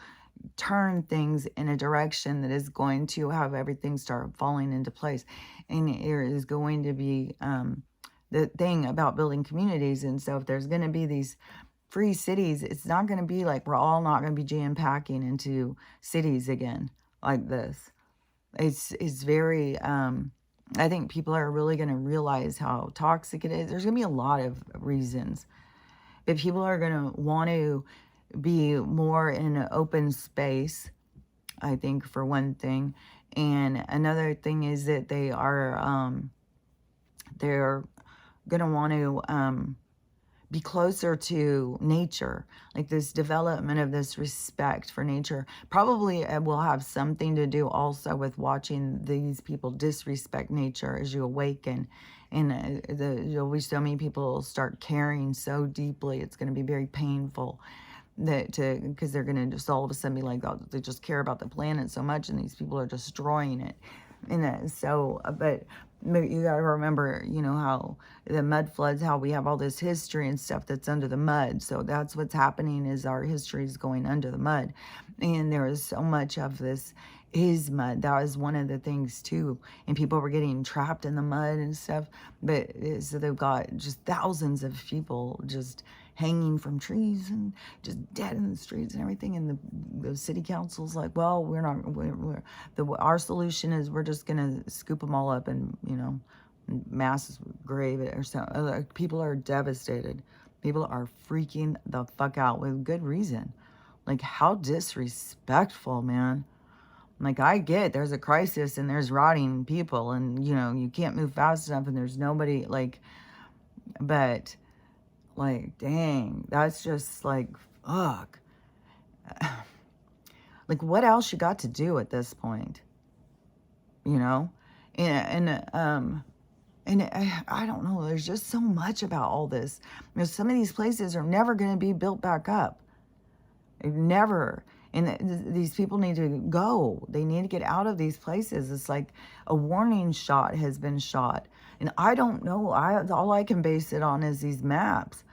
turn things in a direction that is going to have everything start falling into place. And there is going to be the thing about building communities. And so if there's going to be these free cities, it's not going to be like we're all not going to be jam-packing into cities again like this. It's very... I think people are really going to realize how toxic it is. There's going to be a lot of reasons. But people are going to want to be more in an open space, I think, for one thing. And another thing is that they're going to want to be closer to nature, like this development of this respect for nature. Probably it will have something to do also with watching these people disrespect nature as you awaken. And there'll be so many people start caring so deeply. It's going to be very painful because they're going to just all of a sudden be like, oh, they just care about the planet so much, and these people are destroying it. And so, but But you got to remember, you know, how the mud floods, how we have all this history and stuff that's under the mud. So that's what's happening, is our history is going under the mud. And there is so much of this is mud. That was one of the things too. And people were getting trapped in the mud and stuff. But so they've got just thousands of people just hanging from trees and just dead in the streets and everything. And the city council's like, well, our solution is we're just going to scoop them all up and, you know, mass grave it or something. Like, people are devastated. People are freaking the fuck out with good reason. Like, how disrespectful, man. Like, I get there's a crisis and there's rotting people and, you know, you can't move fast enough and there's nobody, like, but, like, dang, that's just, like, fuck. Like, what else you got to do at this point? You know? And I don't know, there's just so much about all this. You know, some of these places are never going to be built back up. Never. And these people need to go. They need to get out of these places. It's like a warning shot has been shot. And I don't know. All I can base it on is these maps.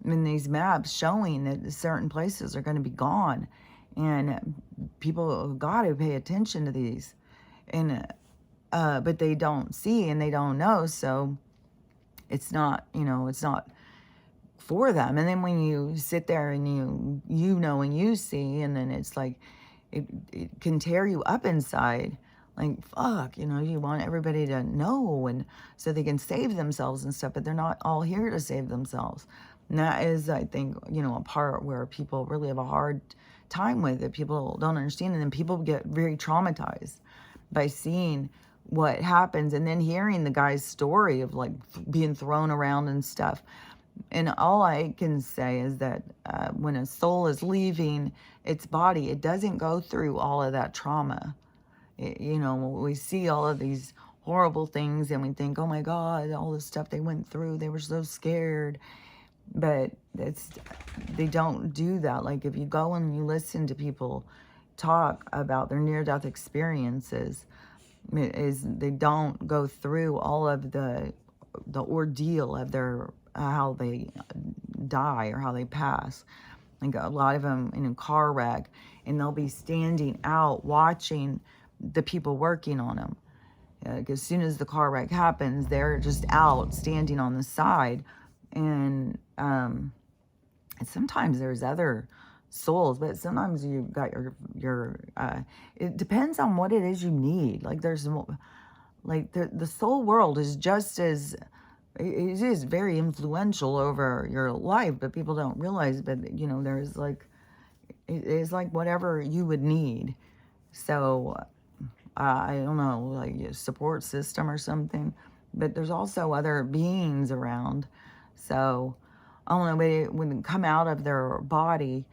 I mean, these maps showing that certain places are going to be gone. And people got to pay attention to these. And but they don't see and they don't know. So it's not, you know, it's not for them. And then when you sit there and you know and you see, and then it's like it can tear you up inside. Like, fuck, you know, you want everybody to know and so they can save themselves and stuff, but they're not all here to save themselves. And that is, I think, you know, a part where people really have a hard time with it. People don't understand, and then people get very traumatized by seeing what happens and then hearing the guy's story of like being thrown around and stuff. And all I can say is that when a soul is leaving its body, it doesn't go through all of that trauma. You know, we see all of these horrible things and we think, oh my God, all the stuff they went through, they were so scared. But they don't do that. Like, if you go and you listen to people talk about their near-death experiences, they don't go through all of the ordeal of their how they die or how they pass. Like, a lot of them in a car wreck, and they'll be standing out watching the people working on them. As soon as the car wreck happens, they're just out standing on the side. And sometimes there's other souls, but sometimes you got your it depends on what it is you need. Like, there's like the soul world is just as, it is very influential over your life, but people don't realize. But, you know, there's like, it is like whatever you would need. So I don't know, like a support system or something. But there's also other beings around. So I don't know, when they come out of their body,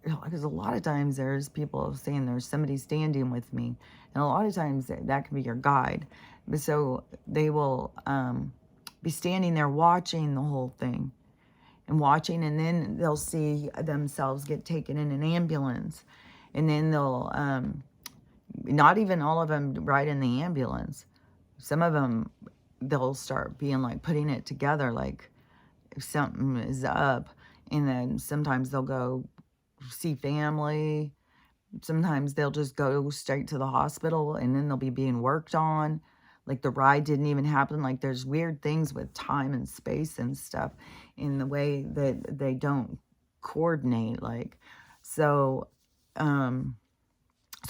because a lot of times there's people saying there's somebody standing with me, and a lot of times that can be your guide. But so they will be standing there watching the whole thing and watching, and then they'll see themselves get taken in an ambulance, and then they'll not even all of them ride in the ambulance. Some of them, they'll start being like putting it together, like if something is up, and then sometimes they'll go see family. Sometimes they'll just go straight to the hospital, and then they'll be being worked on. Like, the ride didn't even happen. Like, there's weird things with time and space and stuff in the way that they don't coordinate. Like, so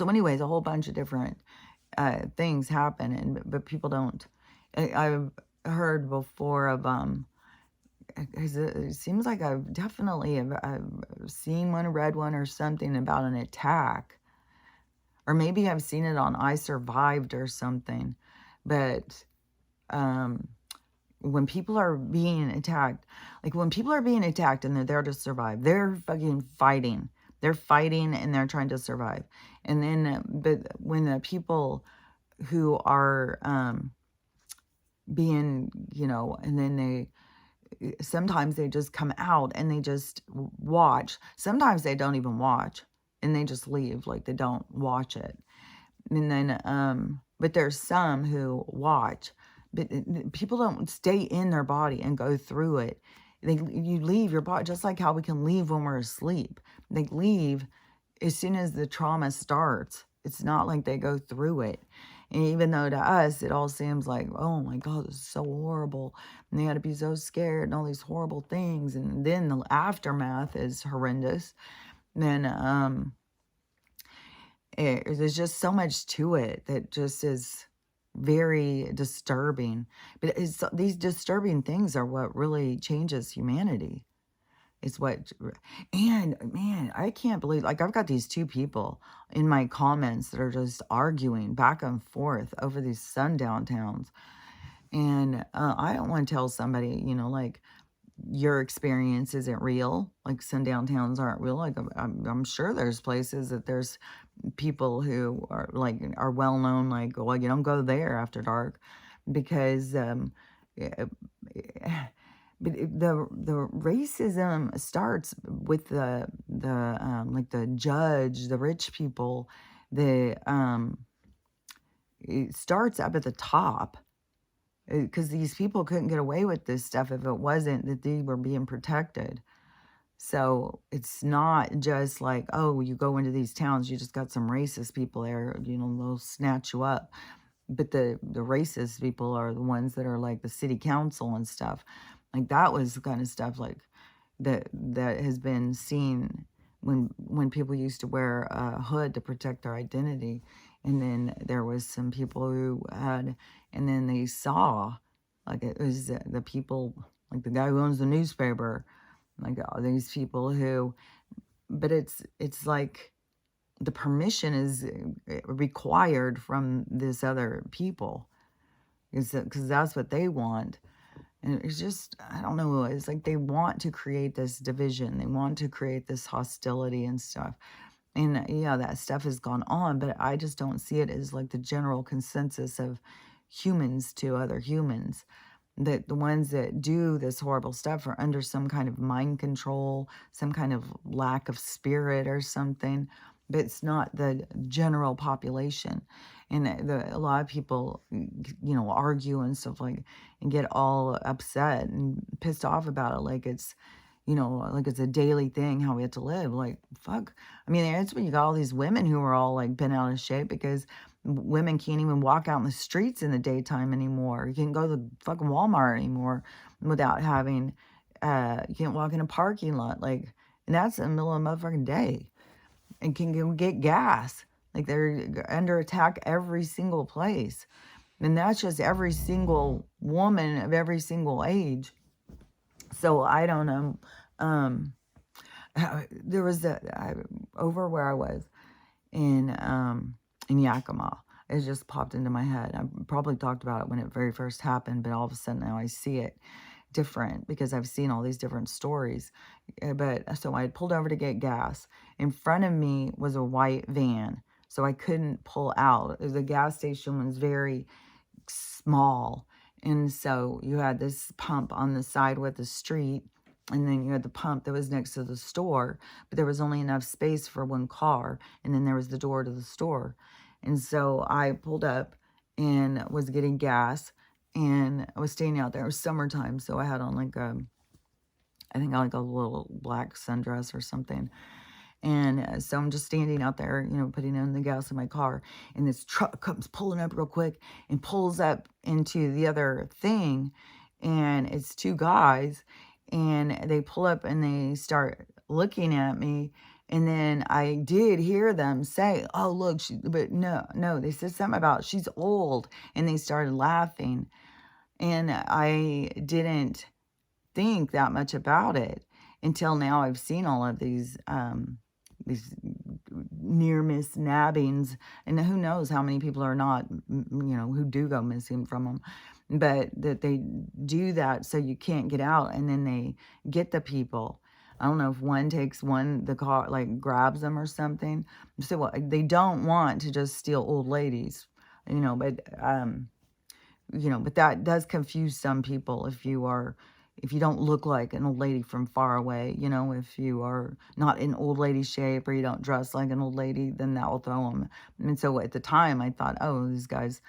anyways, a whole bunch of different things happen, but people don't. I've heard before of it seems like I've definitely I've seen one, read one or something about an attack, or maybe I've seen it on I Survived or something. But when people are being attacked, like when people are being attacked and they're there to survive, they're fucking fighting. They're fighting and they're trying to survive. And then, but when the people who are being, you know, and then sometimes they just come out and they just watch. Sometimes they don't even watch and they just leave, like they don't watch it. And then, but there's some who watch. but people don't stay in their body and go through it. You leave your body, just like how we can leave when we're asleep. They leave as soon as the trauma starts. It's not like they go through it. And even though to us, it all seems like, oh my God, this is so horrible. And they had to be so scared and all these horrible things. And then the aftermath is horrendous. Then there's just so much to it that just is very disturbing. But these disturbing things are what really changes humanity. It's what, and man, I can't believe, like, I've got these two people in my comments that are just arguing back and forth over these sundown towns. And I don't want to tell somebody, like, your experience isn't real. Like, sundown towns aren't real. Like, I'm sure there's places that there's people who are like are well known, like, well, you don't go there after dark because yeah, but the racism starts with the like the judge, the rich people. The It starts up at the top because these people couldn't get away with this stuff if it wasn't that they were being protected. So it's not just like, oh, you go into these towns, you just got some racist people there, they'll snatch you up. But the racist people are the ones that are like the city council and stuff. Like, that was the kind of stuff like that has been seen when people used to wear a hood to protect their identity. And then there was some people who had, and then they saw, like, it was the people, like the guy who owns the newspaper, like all these people who, but it's like the permission is required from this other people, because that's what they want. And it's just, I don't know, it's like they want to create this division, they want to create this hostility and stuff. And yeah, that stuff has gone on, but I just don't see it as like the general consensus of humans to other humans. That the ones that do this horrible stuff are under some kind of mind control, some kind of lack of spirit or something, but it's not the general population. And a lot of people, argue and stuff like, and get all upset and pissed off about it, like it's, like it's a daily thing how we have to live. Like, fuck. I mean, that's when you got all these women who are all like bent out of shape because women can't even walk out in the streets in the daytime anymore. You can't go to the fucking Walmart anymore without having, you can't walk in a parking lot. Like, and that's in the middle of the motherfucking day. And can get gas. Like, they're under attack every single place. And that's just every single woman of every single age. So I don't know. There was over where I was in Yakima. It just popped into my head. I probably talked about it when it very first happened, but all of a sudden now I see it different because I've seen all these different stories. But so I had pulled over to get gas. In front of me was a white van, so I couldn't pull out. The gas station was very small, and so you had this pump on the side with the street, and then you had the pump that was next to the store, but there was only enough space for one car, and then there was the door to the store. And so I pulled up and was getting gas, and I was standing out there. It was summertime, so I had on like I think like a little black sundress or something. And so I'm just standing out there, putting in the gas in my car. And this truck comes pulling up real quick and pulls up into the other thing. And it's two guys. And they pull up and they start looking at me. And then I did hear them say, oh, look, but no, they said something about she's old. And they started laughing. And I didn't think that much about it until now. I've seen all of these near miss nabbings, and who knows how many people are not, who do go missing from them, but that they do that so you can't get out, and then they get the people. I don't know if one takes the car, like grabs them or something. So they don't want to just steal old ladies, but but that does confuse some people if you don't look like an old lady from far away, if you are not in old lady shape or you don't dress like an old lady, then that will throw them. And so at the time I thought, oh, these guys,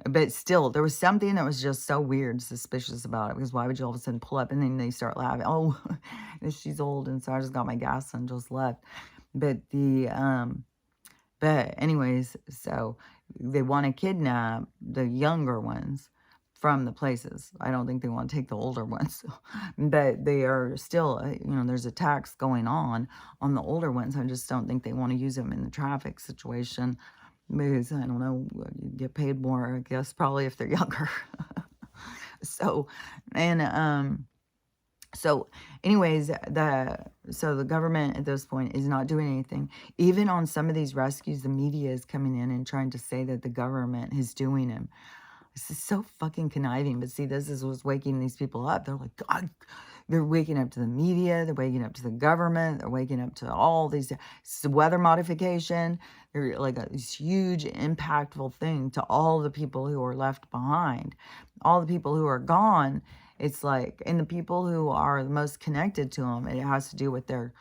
But still, there was something that was just so weird, suspicious about it, because why would you all of a sudden pull up and then they start laughing? Oh, she's old, and so I just got my gas and just left. But anyways, so they want to kidnap the younger ones from the places. I don't think they want to take the older ones, but they are still, there's attacks going on the older ones. I just don't think they want to use them in the traffic situation because I don't know, you get paid more, I guess, probably if they're younger. So, and so anyways, the government at this point is not doing anything. Even on some of these rescues, the media is coming in and trying to say that the government is doing them. This is so fucking conniving. But see, this is what's waking these people up. They're like, God, they're waking up to the media. They're waking up to the government. They're waking up to all these weather modification. They're like this huge, impactful thing to all the people who are left behind. All the people who are gone. It's like, and the people who are the most connected to them, it has to do with their,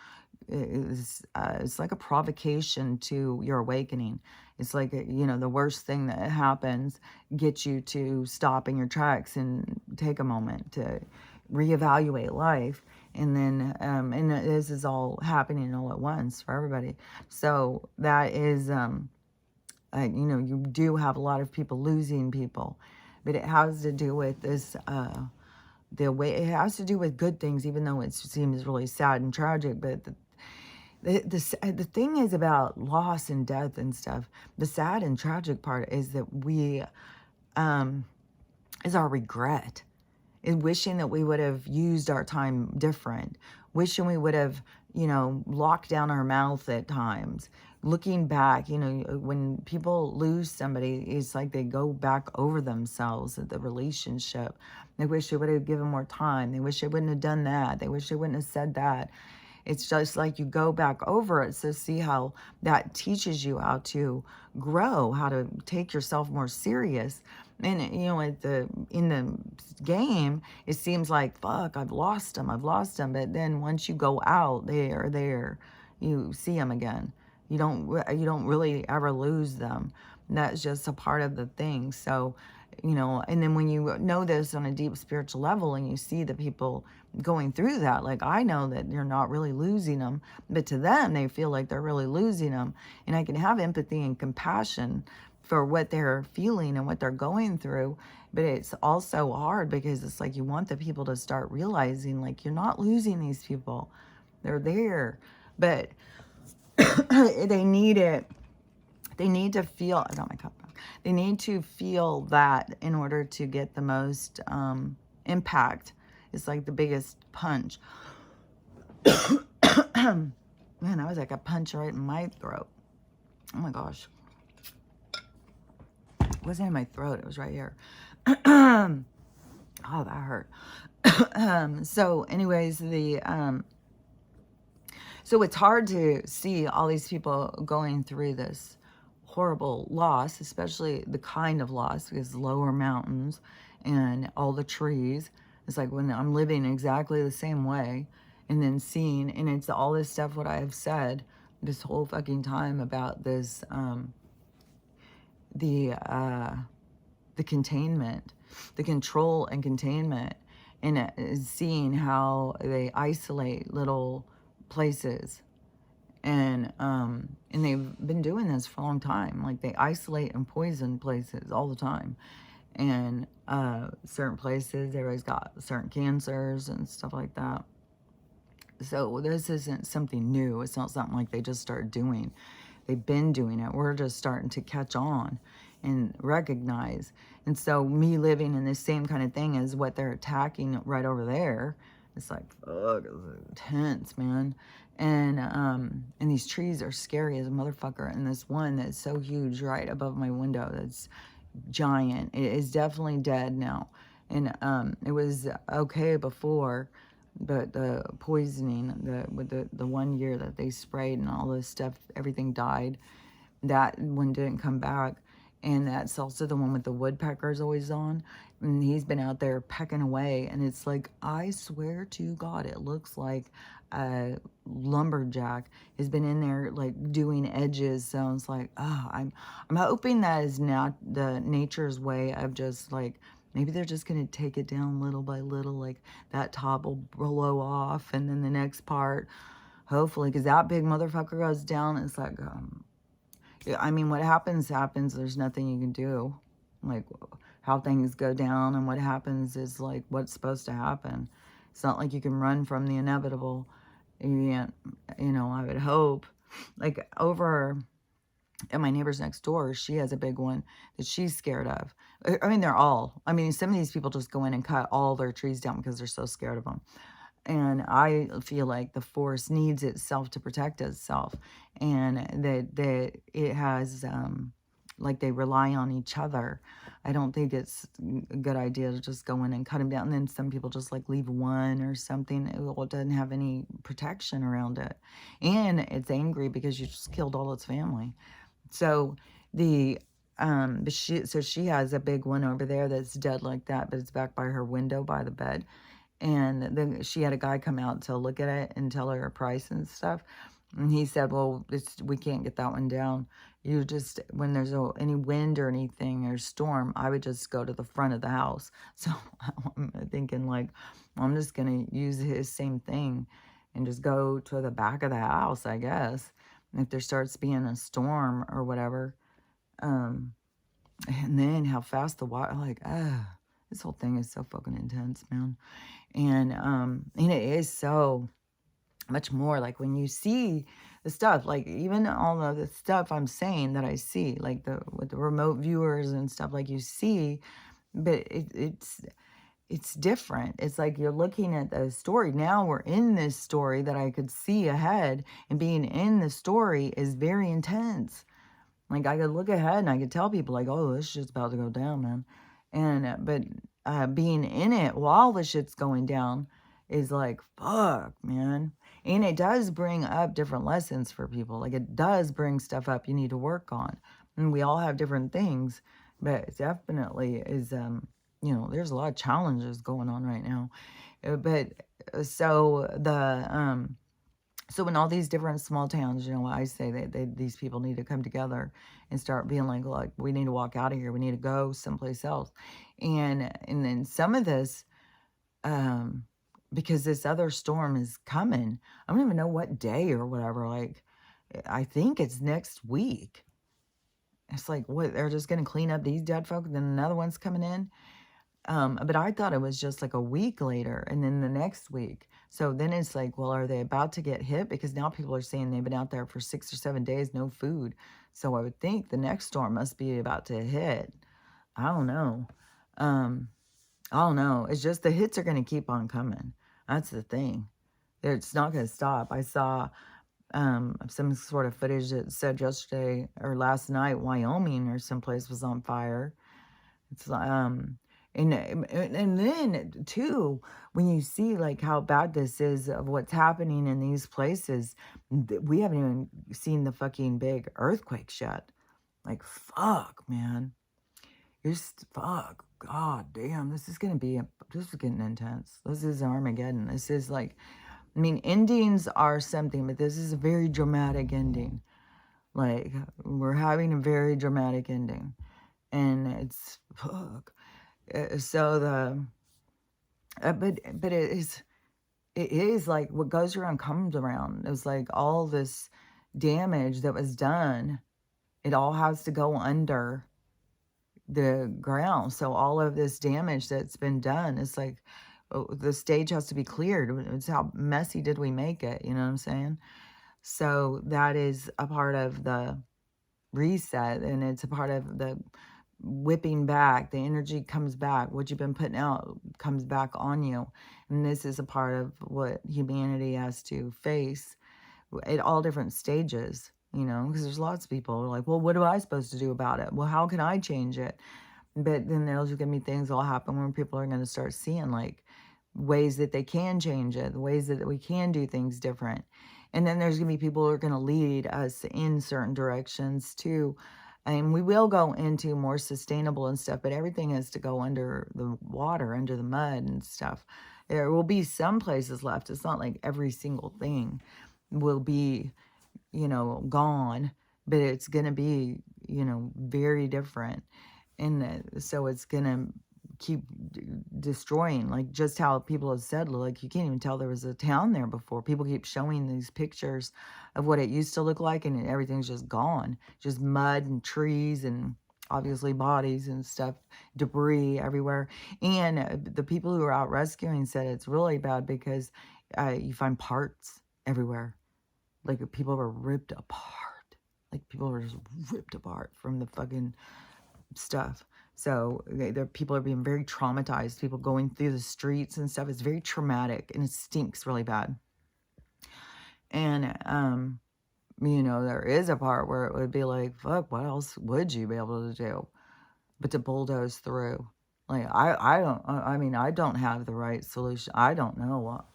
it's like a provocation to your awakening. It's like, the worst thing that happens gets you to stop in your tracks and take a moment to reevaluate life. And then, and this is all happening all at once for everybody. So that is, you do have a lot of people losing people, but it has to do with this, the way it has to do with good things, even though it seems really sad and tragic. But the thing is about loss and death and stuff. The sad and tragic part is that we, is our regret, is wishing that we would have used our time different, wishing we would have, locked down our mouth at times. Looking back, when people lose somebody, it's like they go back over themselves at the relationship. They wish they would have given more time. They wish they wouldn't have done that. They wish they wouldn't have said that. It's just like you go back over it. So see how that teaches you how to grow, how to take yourself more serious. And, in the game, it seems like, fuck, I've lost them. But then once you go out, they are there. You see them again. You don't really ever lose them. That's just a part of the thing. So, and then when you know this on a deep spiritual level and you see the people going through that, like I know that you're not really losing them, but to them, they feel like they're really losing them. And I can have empathy and compassion for what they're feeling and what they're going through. But it's also hard because it's like you want the people to start realizing, like, you're not losing these people. They're there. But they need it. They need to feel, I got my cup back. They need to feel that in order to get the most impact. It's like the biggest punch. Man, that was like a punch right in my throat. Oh my gosh. It wasn't in my throat. It was right here. Oh, that hurt. So anyways, so it's hard to see all these people going through this horrible loss, especially the kind of loss, because lower mountains and all the trees. It's like when I'm living exactly the same way and then seeing, and it's all this stuff what I have said this whole fucking time about this, the containment, the control and containment, and seeing how they isolate little places. And they've been doing this for a long time. Like they isolate and poison places all the time. And certain places, everybody's got certain cancers and stuff like that. So this isn't something new. It's not something like they just started doing. They've been doing it. We're just starting to catch on and recognize. And so me living in the same kind of thing as what they're attacking right over there, it's like, fuck, it's intense, man. And these trees are scary as a motherfucker. And this one that's so huge right above my window, that's giant, it is definitely dead now. And it was okay before, but the poisoning, with the 1 year that they sprayed and all this stuff, everything died. That one didn't come back. And that's also the one with the woodpeckers always on. And he's been out there pecking away. And it's like, I swear to God, it looks like a lumberjack has been in there like doing edges. So it's like, oh, I'm hoping that is not the nature's way of just like, maybe they're just going to take it down little by little, like that top will blow off, and then the next part, hopefully, because that big motherfucker goes down, it's like, yeah, I mean, what happens, happens. There's nothing you can do. Like, how things go down and what happens is like what's supposed to happen. It's not like you can run from the inevitable. You can't, you know, I would hope. Like, over at my neighbor's next door, she has a big one that she's scared of. I mean, they're all, I mean, some of these people just go in and cut all their trees down because they're so scared of them. And I feel like the forest needs itself to protect itself, and that it has, like, they rely on each other. I don't think it's a good idea to just go in and cut them down. And then some people just like leave one or something. Well, it doesn't have any protection around it. And it's angry because you just killed all its family. So the but she has a big one over there that's dead like that, but it's back by her window by the bed. And then she had a guy come out to look at it and tell her a price and stuff. And he said, well, we can't get that one down. You just, when there's any wind or anything or storm, I would just go to the front of the house. So I'm thinking like, well, I'm just going to use his same thing and just go to the back of the house, I guess. And if there starts being a storm or whatever, and then how fast the water, like, this whole thing is so fucking intense, man. And it is so much more like when you see the stuff, like even all of the stuff I'm saying that I see, like with the remote viewers and stuff, like you see, but it's different. It's like you're looking at the story. Now we're in this story that I could see ahead, and being in the story is very intense. Like, I could look ahead and I could tell people like, oh, this shit's about to go down, man. And but being in it while the shit's going down is like, fuck, man. And it does bring up different lessons for people. Like, it does bring stuff up you need to work on. And we all have different things, but it definitely is, you know, there's a lot of challenges going on right now. But so so in all these different small towns, you know, I say that these people need to come together and start being like, we need to walk out of here. We need to go someplace else. And then some of this, because this other storm is coming, I don't even know what day or whatever. Like, I think it's next week. It's like, what, they're just going to clean up these dead folk, and then another one's coming in. But I thought it was just like a week later and then the next week. So then it's like, well, are they about to get hit? Because now people are saying they've been out there for 6 or 7 days, no food. So I would think the next storm must be about to hit. I don't know. I don't know. It's just the hits are going to keep on coming. That's the thing. It's not going to stop. I saw some sort of footage that said yesterday or last night, Wyoming or someplace was on fire. It's and then too, when you see like how bad this is of what's happening in these places, we haven't even seen the fucking big earthquakes yet. Like, fuck, man. Fuck. God damn, this is getting intense. This is Armageddon. This is like, I mean, endings are something, but this is a very dramatic ending. Like, we're having a very dramatic ending. And it's, fuck. So but it is like what goes around comes around. It was like all this damage that was done, it all has to go under the ground. So all of this damage that's been done, it's like, the stage has to be cleared. It's how messy did we make it, you know what I'm saying? So that is a part of the reset, and it's a part of the whipping back. The energy comes back. What you've been putting out comes back on you. And this is a part of what humanity has to face at all different stages, you know, because there's lots of people who are like, well, what am I supposed to do about it? Well, how can I change it? But then there's going to be things that will happen when people are going to start seeing like ways that they can change it, the ways that we can do things different. And then there's going to be people who are going to lead us in certain directions too. And we will go into more sustainable and stuff, but everything has to go under the water, under the mud and stuff. There will be some places left. It's not like every single thing will be, gone, but it's going to be, very different. And so it's going to keep destroying, like just how people have said, like you can't even tell there was a town there before. People keep showing these pictures of what it used to look like, and everything's just gone, just mud and trees and obviously bodies and stuff, debris everywhere. And the people who are out rescuing said it's really bad because you find parts everywhere, like people were ripped apart, like people were just ripped apart from the fucking stuff. So people are being very traumatized. People going through the streets and stuff. It's very traumatic, and it stinks really bad. And, there is a part where it would be like, fuck, what else would you be able to do but to bulldoze through? Like, I don't have the right solution. I don't know what,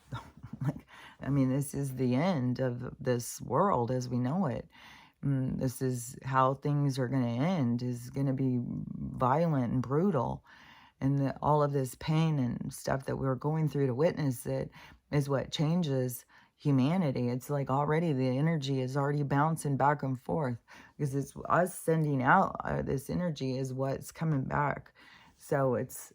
this is the end of this world as we know it. This is how things are going to end, is going to be violent and brutal. And all of this pain and stuff that we're going through to witness it is what changes humanity. It's like already the energy is already bouncing back and forth because it's us sending out this energy is what's coming back. So it's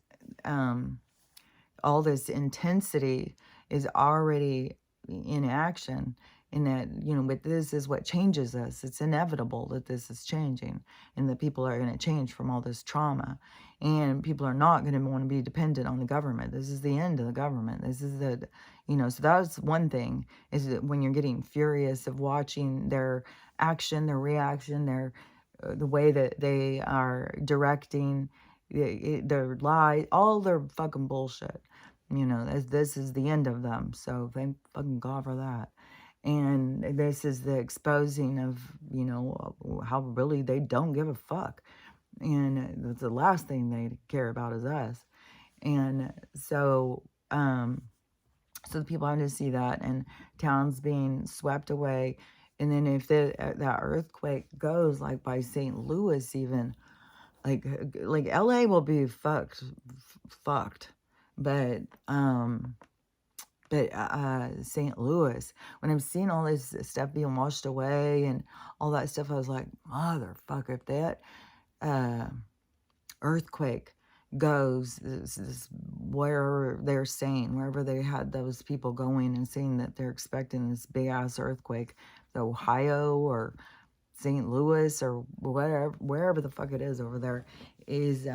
all this intensity is already in action. And that, but this is what changes us. It's inevitable that this is changing and that people are going to change from all this trauma. And people are not going to want to be dependent on the government. This is the end of the government. This is so that's one thing, is that when you're getting furious of watching their action, their reaction, the way that they are directing their lie, all their fucking bullshit. This is the end of them. So thank fucking God for that. And this is the exposing of, how really they don't give a fuck. And the last thing they care about is us. And so, so the people have to see that, and towns being swept away. And then if that earthquake goes, like by St. Louis even, like LA will be fucked. But St. Louis, when I'm seeing all this stuff being washed away and all that stuff, I was like, motherfucker, if that earthquake goes, where they're saying, wherever they had those people going and saying that they're expecting this big ass earthquake, Ohio or St. Louis or wherever the fuck it is over there, is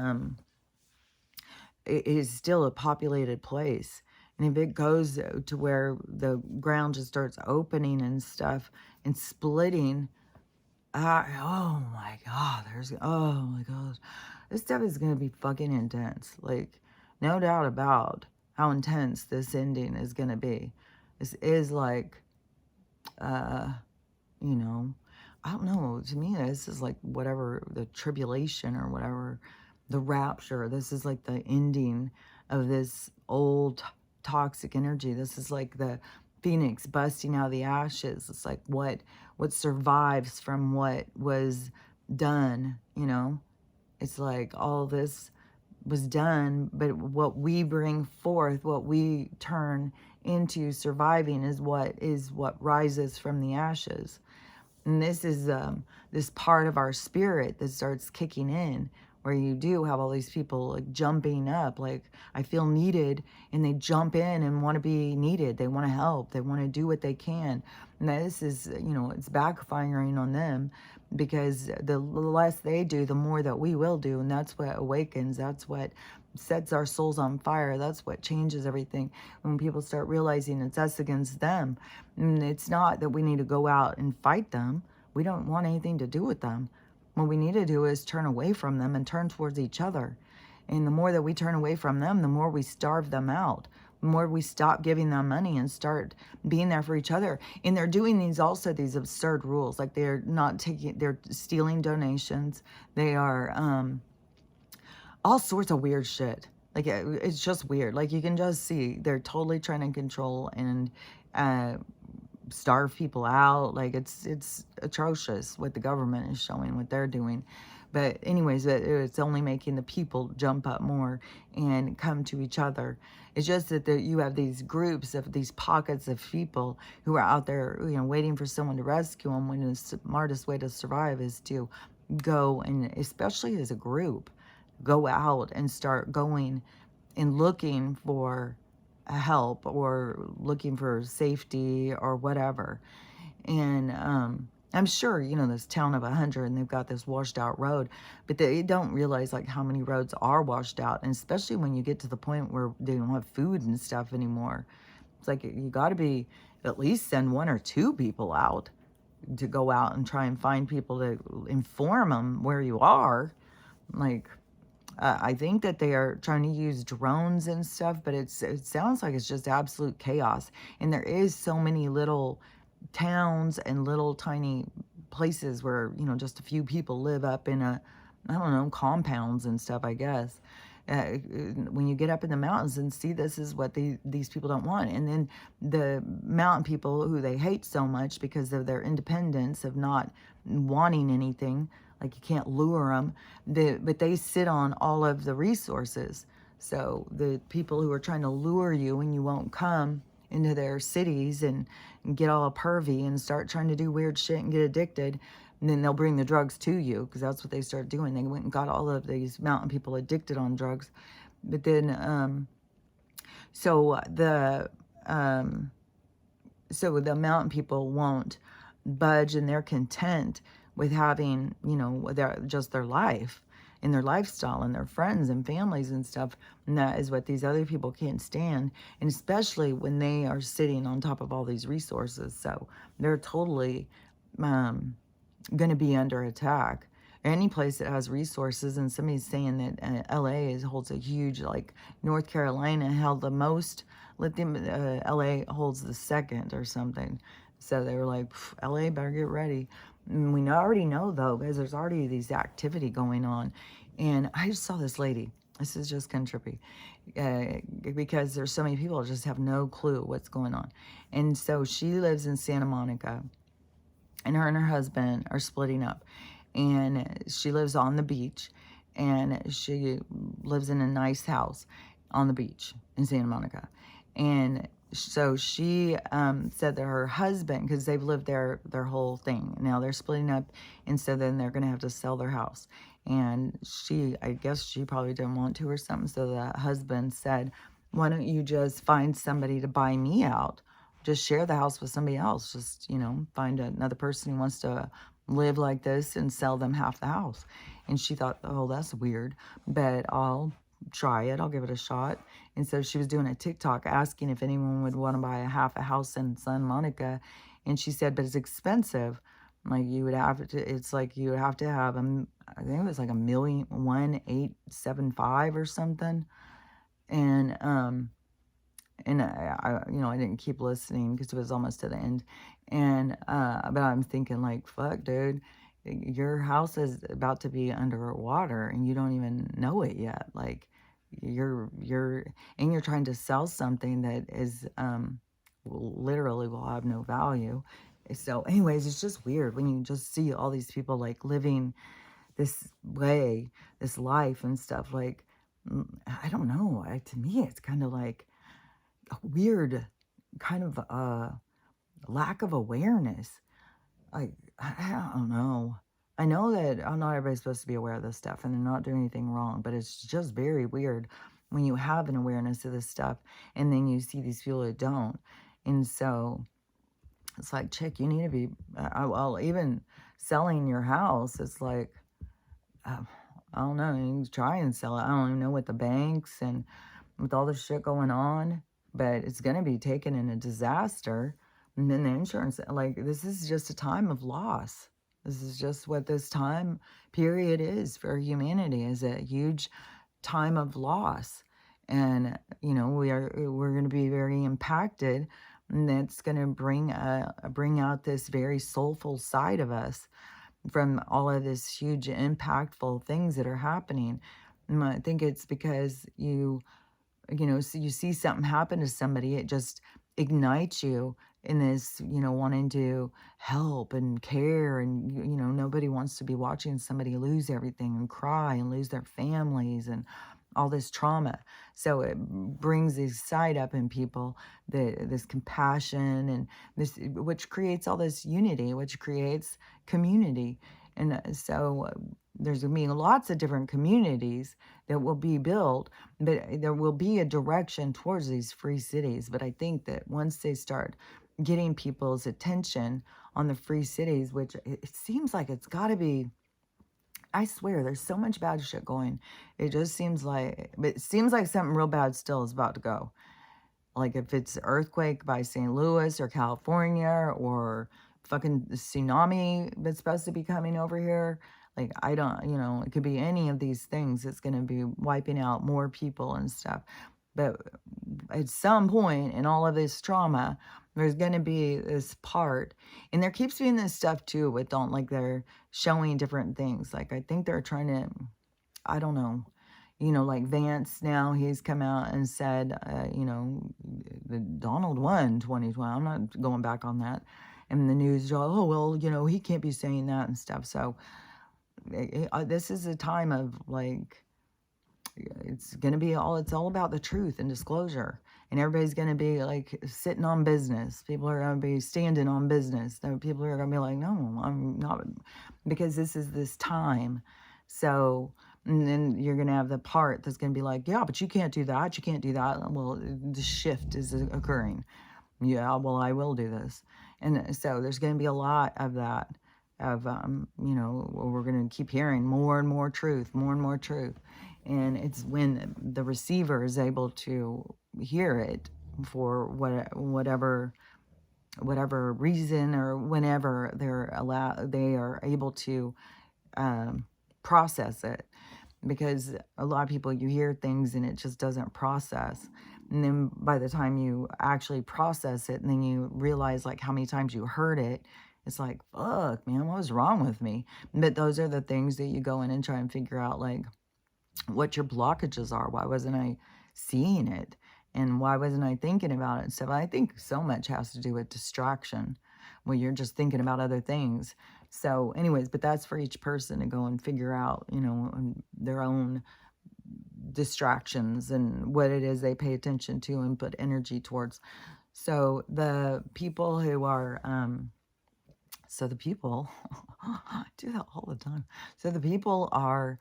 it is still a populated place. And if it goes to where the ground just starts opening and stuff and splitting, oh my God, oh my gosh, this stuff is going to be fucking intense. Like, no doubt about how intense this ending is going to be. This is like, I don't know, to me, this is like whatever the tribulation or whatever, the rapture. This is like the ending of this old toxic energy. This is like the phoenix busting out of the ashes. It's like what survives from what was done, It's like all this was done, but what we bring forth, what we turn into surviving is what rises from the ashes. And this is this part of our spirit that starts kicking in, where you do have all these people like jumping up, like I feel needed, and they jump in and want to be needed. They want to help. They want to do what they can. And this is, it's backfiring on them, because the less they do, the more that we will do. And that's what awakens. That's what sets our souls on fire. That's what changes everything. When people start realizing it's us against them. And it's not that we need to go out and fight them. We don't want anything to do with them. What we need to do is turn away from them and turn towards each other. And the more that we turn away from them, the more we starve them out. The more we stop giving them money and start being there for each other. And they're doing these absurd rules. Like they're stealing donations. They are all sorts of weird shit. Like it's just weird. Like you can just see they're totally trying to control and starve people out. Like it's atrocious what the government is showing, what they're doing. But anyways, it's only making the people jump up more and come to each other. It's just that you have these groups of these pockets of people who are out there, waiting for someone to rescue them, when the smartest way to survive is to go, and especially as a group, go out and start going and looking for help or looking for safety or whatever. And I'm sure, this town of 100 and they've got this washed out road, but they don't realize like how many roads are washed out. And especially when you get to the point where they don't have food and stuff anymore, it's like you got to be at least send one or two people out to go out and try and find people to inform them where you are. Like, I think that they are trying to use drones and stuff, but it sounds like it's just absolute chaos. And there is so many little towns and little tiny places where, just a few people live up in I don't know, compounds and stuff, I guess. When you get up in the mountains and see this is what these people don't want. And then the mountain people who they hate so much because of their independence of not wanting anything, like you can't lure them, but they sit on all of the resources. So the people who are trying to lure you and you won't come into their cities and get all pervy and start trying to do weird shit and get addicted, and then they'll bring the drugs to you, because that's what they started doing. They went and got all of these mountain people addicted on drugs. But then, so the mountain people won't budge, and they're content with having, their life and their lifestyle and their friends and families and stuff. And that is what these other people can't stand. And especially when they are sitting on top of all these resources. So they're totally going to be under attack. Any place that has resources, and somebody's saying that LA holds a huge, like North Carolina held the most lithium, LA holds the second or something. So they were like, LA better get ready. And we already know though, because there's already these activity going on. And I just saw this lady. This is just kind of trippy, because there's so many people that just have no clue what's going on. And so she lives in Santa Monica, and her husband are splitting up, and she lives on the beach, and she lives in a nice house on the beach in Santa Monica. And so she said that her husband, because they've lived there their whole thing, now they're splitting up, and so then they're going to have to sell their house. And I guess she probably didn't want to or something, so the husband said, why don't you just find somebody to buy me out? Just share the house with somebody else. Just, find another person who wants to live like this and sell them half the house. And she thought, oh, that's weird, but I'll try it. I'll give it a shot. And so she was doing a TikTok asking if anyone would want to buy a house in Santa Monica. And she said, but it's expensive. Like you would have to, it's like you would have to have, I think it was like $1,875,000 or something. And I didn't keep listening because it was almost to the end. And, but I'm thinking like, fuck, dude, your house is about to be underwater and you don't even know it yet. Like you're trying to sell something that is, literally will have no value. So anyways, it's just weird when you just see all these people like living this way, this life and stuff. Like, I don't know. To me, it's kind of like a weird kind of lack of awareness. Like, I don't know. I know that not everybody's supposed to be aware of this stuff and they're not doing anything wrong, but it's just very weird when you have an awareness of this stuff and then you see these people that don't. And so it's like, chick, you need to be, well, even selling your house, it's like, I don't know, you can try and sell it. I don't even know with the banks and with all this shit going on, but it's going to be taken in a disaster. And then the insurance, like, this is just a time of loss. This is just what this time period is for humanity, is a huge time of loss. And, we're going to be very impacted, and that's going to bring out this very soulful side of us from all of this huge impactful things that are happening. And I think it's because so you see something happen to somebody, it just ignites you in this, wanting to help and care. And, nobody wants to be watching somebody lose everything and cry and lose their families and all this trauma. So it brings this side up in people, this compassion and this, which creates all this unity, which creates community. And so there's going to be lots of different communities that will be built, but there will be a direction towards these free cities. But I think that once they start getting people's attention on the free cities, which it seems like it's got to be, I swear, there's so much bad shit going. It just seems like, but it seems like something real bad still is about to go. Like if it's earthquake by St. Louis or California or fucking tsunami that's supposed to be coming over here. Like, I don't, it could be any of these things that's going to be wiping out more people and stuff. But at some point in all of this trauma, there's going to be this part. And there keeps being this stuff too with they're showing different things. Like, I think they're trying to, I don't know, like Vance now, he's come out and said, Donald won 2020. I'm not going back on that. And the news, oh, well, he can't be saying that and stuff. So this is a time of it's going to be it's all about the truth and disclosure. And everybody's going to be sitting on business. People are going to be standing on business. People are going to be like, no, I'm not, because this time. So, and then you're going to have the part that's going to be like, yeah, but you can't do that. You can't do that. Well, the shift is occurring. Yeah, well, I will do this. And so there's going to be a lot of that, of, we're going to keep hearing more and more truth, more and more truth. And it's when the receiver is able to hear it for whatever reason, or whenever they are able to process it. Because a lot of people, you hear things and it just doesn't process. And then by the time you actually process it, and then you realize how many times you heard it, it's like, fuck, man, what was wrong with me? But those are the things that you go in and try and figure out, what your blockages are. Why wasn't I seeing it? And why wasn't I thinking about it? And stuff. I think so much has to do with distraction, when you're just thinking about other things. So anyways, but that's for each person to go and figure out, their own distractions and what it is they pay attention to and put energy towards. So the people who are, I do that all the time. So the people are,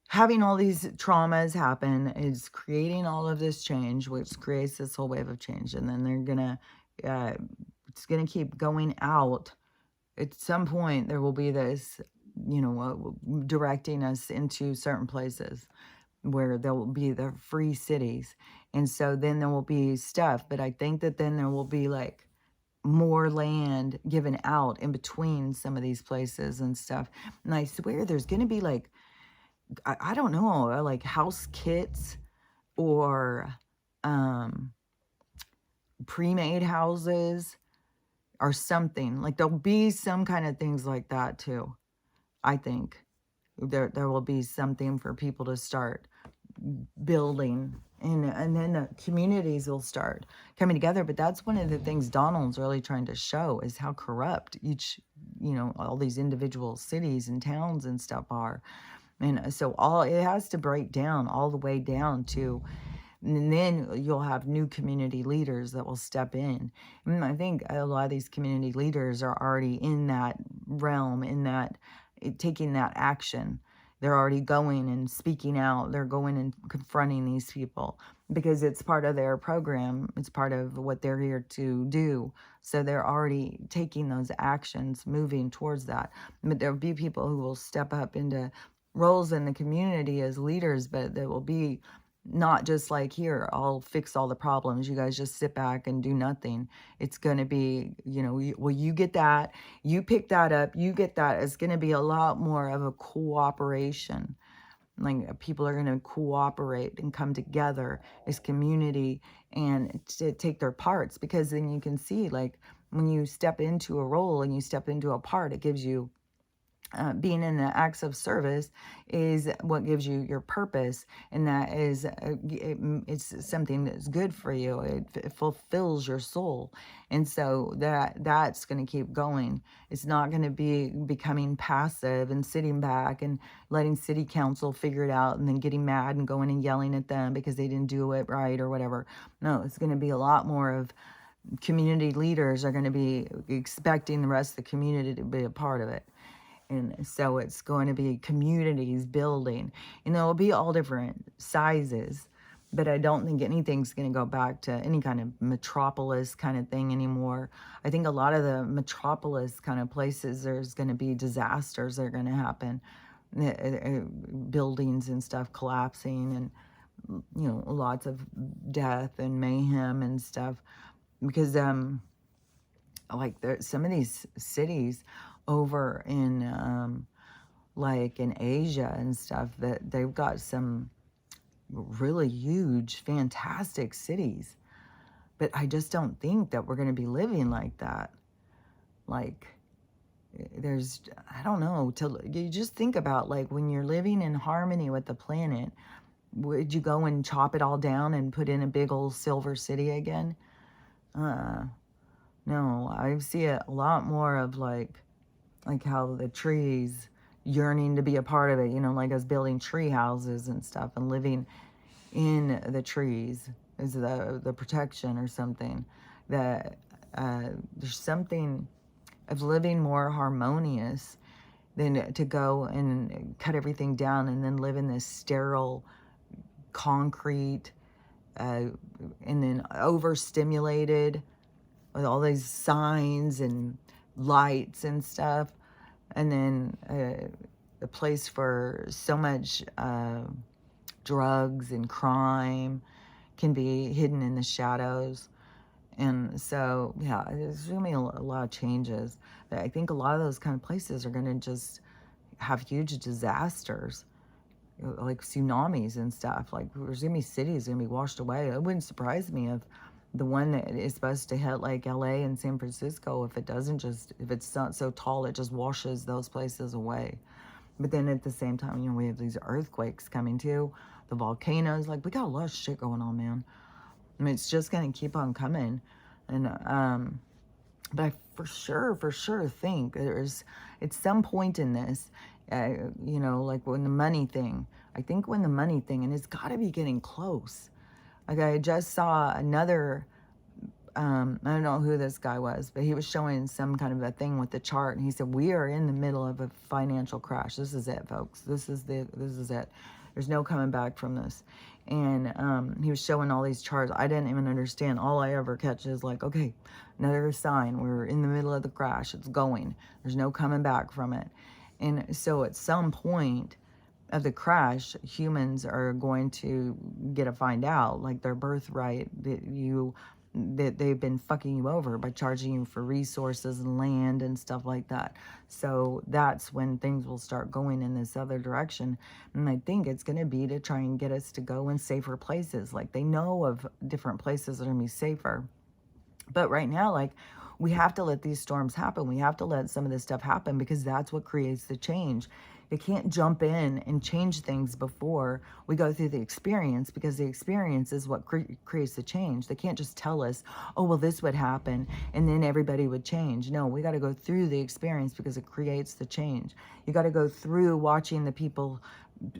having all these traumas happen, is creating all of this change, which creates this whole wave of change. And then they're gonna, it's gonna keep going out. At some point, there will be this, directing us into certain places where there will be the free cities. And so then there will be stuff, but I think that then there will be more land given out in between some of these places and stuff. And I swear there's gonna be I don't know, house kits or pre-made houses or something. There'll be some kind of things like that too. I think there will be something for people to start building, and then the communities will start coming together. But that's one of the things Donald's really trying to show, is how corrupt each, all these individual cities and towns and stuff are. And so it has to break down all the way down to, and then you'll have new community leaders that will step in. And I think a lot of these community leaders are already in that realm, in that taking that action. They're already going and speaking out. They're going and confronting these people because it's part of their program. It's part of what they're here to do. So they're already taking those actions, moving towards that. But there'll be people who will step up into roles in the community as leaders, but there will be not just here, I'll fix all the problems, you guys just sit back and do nothing. It's going to be, you get that, you pick that up, you get that. It's going to be a lot more of a cooperation. People are going to cooperate and come together as community and to take their parts, because then you can see when you step into a role and you step into a part, it gives you being in the acts of service is what gives you your purpose, and that is it's something that's good for you. It fulfills your soul, and so that's going to keep going. It's not going to be becoming passive and sitting back and letting city council figure it out and then getting mad and going and yelling at them because they didn't do it right or whatever. No, it's going to be a lot more of community leaders are going to be expecting the rest of the community to be a part of it. And so it's going to be communities building, and it'll be all different sizes. But I don't think anything's going to go back to any kind of metropolis kind of thing anymore. I think a lot of the metropolis kind of places, there's going to be disasters that are going to happen, buildings and stuff collapsing, and lots of death and mayhem and stuff. Because like some of these cities over in like in Asia and stuff, that they've got some really huge, fantastic cities. But I just don't think that we're going to be living like that. Like, I don't know, you just think about, like, when you're living in harmony with the planet, would you go and chop it all down and put in a big old silver city again? No, I see it a lot more of like how the trees yearning to be a part of it, like us building tree houses and stuff and living in the trees is the protection or something. That there's something of living more harmonious than to go and cut everything down and then live in this sterile concrete and then overstimulated with all these signs and lights and stuff, and then a place for so much drugs and crime can be hidden in the shadows. And so, yeah, there's going to be a lot of changes. I think a lot of those kind of places are going to just have huge disasters, like tsunamis and stuff. Like, there's going to be cities going to be washed away. It wouldn't surprise me if the one that is supposed to hit like LA and San Francisco, if it's not so tall, it just washes those places away. But then at the same time, we have these earthquakes coming too, the volcanoes. Like, we got a lot of shit going on, man. I mean, it's just going to keep on coming. And, but I for sure think there's, at some point in this, like when the money thing, and it's got to be getting close. Like, I just saw another, I don't know who this guy was, but he was showing some kind of a thing with the chart, and he said, we are in the middle of a financial crash. This is it, folks. This is it. There's no coming back from this. And he was showing all these charts. I didn't even understand. All I ever catch is like, okay, another sign. We're in the middle of the crash. It's going. There's no coming back from it. And so at some point of the crash, humans are going to get to find out, like, their birthright, that they've been fucking you over by charging you for resources and land and stuff like that. So that's when things will start going in this other direction. And I think it's going to be to try and get us to go in safer places. Like, they know of different places that are going to be safer. But right now, like, we have to let these storms happen. We have to let some of this stuff happen, because that's what creates the change. They can't jump in and change things before we go through the experience, because the experience is what creates the change. They can't just tell us, oh, well, this would happen and then everybody would change. No, we got to go through the experience, because it creates the change. You got to go through watching the people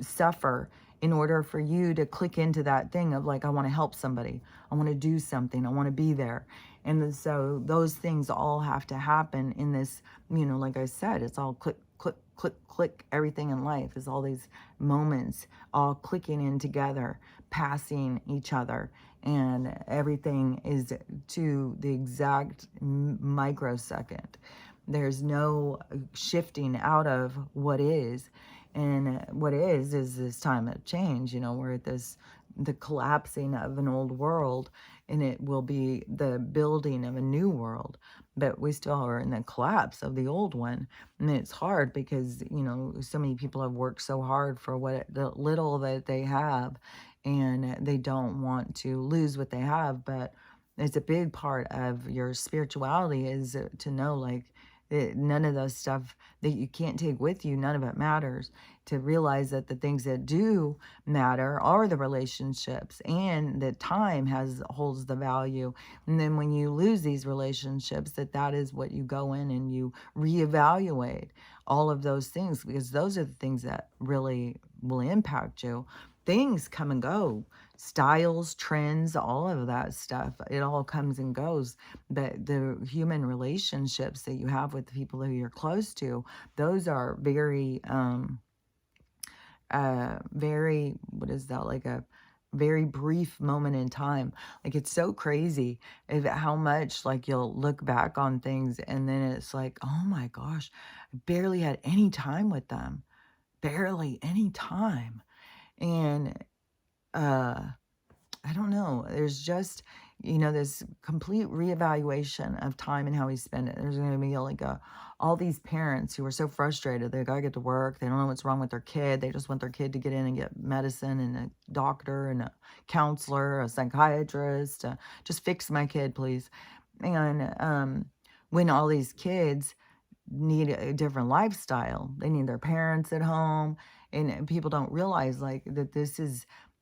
suffer in order for you to click into that thing of like, I want to help somebody. I want to do something. I want to be there. And so those things all have to happen in this, like I said, it's all click, click, click, click. Everything in life is all these moments all clicking in together, passing each other. And everything is to the exact microsecond. There's no shifting out of what is. And what is this time of change. We're at the collapsing of an old world, and it will be the building of a new world. But we still are in the collapse of the old one. And it's hard because, so many people have worked so hard for the little that they have, and they don't want to lose what they have. But it's a big part of your spirituality is to know, like, None of those stuff that you can't take with you, none of it matters. To realize that the things that do matter are the relationships, and that time holds the value. And then when you lose these relationships, that is what you go in and you reevaluate all of those things, because those are the things that really will impact you. Things come and go, styles, trends, all of that stuff, it all comes and goes. But the human relationships that you have with the people who you're close to, those are very, what is that, like a very brief moment in time. Like, it's so crazy how much, like, you'll look back on things and then it's like, oh my gosh, I barely had any time with them, barely any time. And uh I don't know. There's just, this complete reevaluation of time and how we spend it. There's going to be like all these parents who are so frustrated. They got to get to work. They don't know what's wrong with their kid. They just want their kid to get in and get medicine and a doctor and a counselor, a psychiatrist. Just fix my kid, please. And when all these kids need a different lifestyle, they need their parents at home. And people don't realize, like, that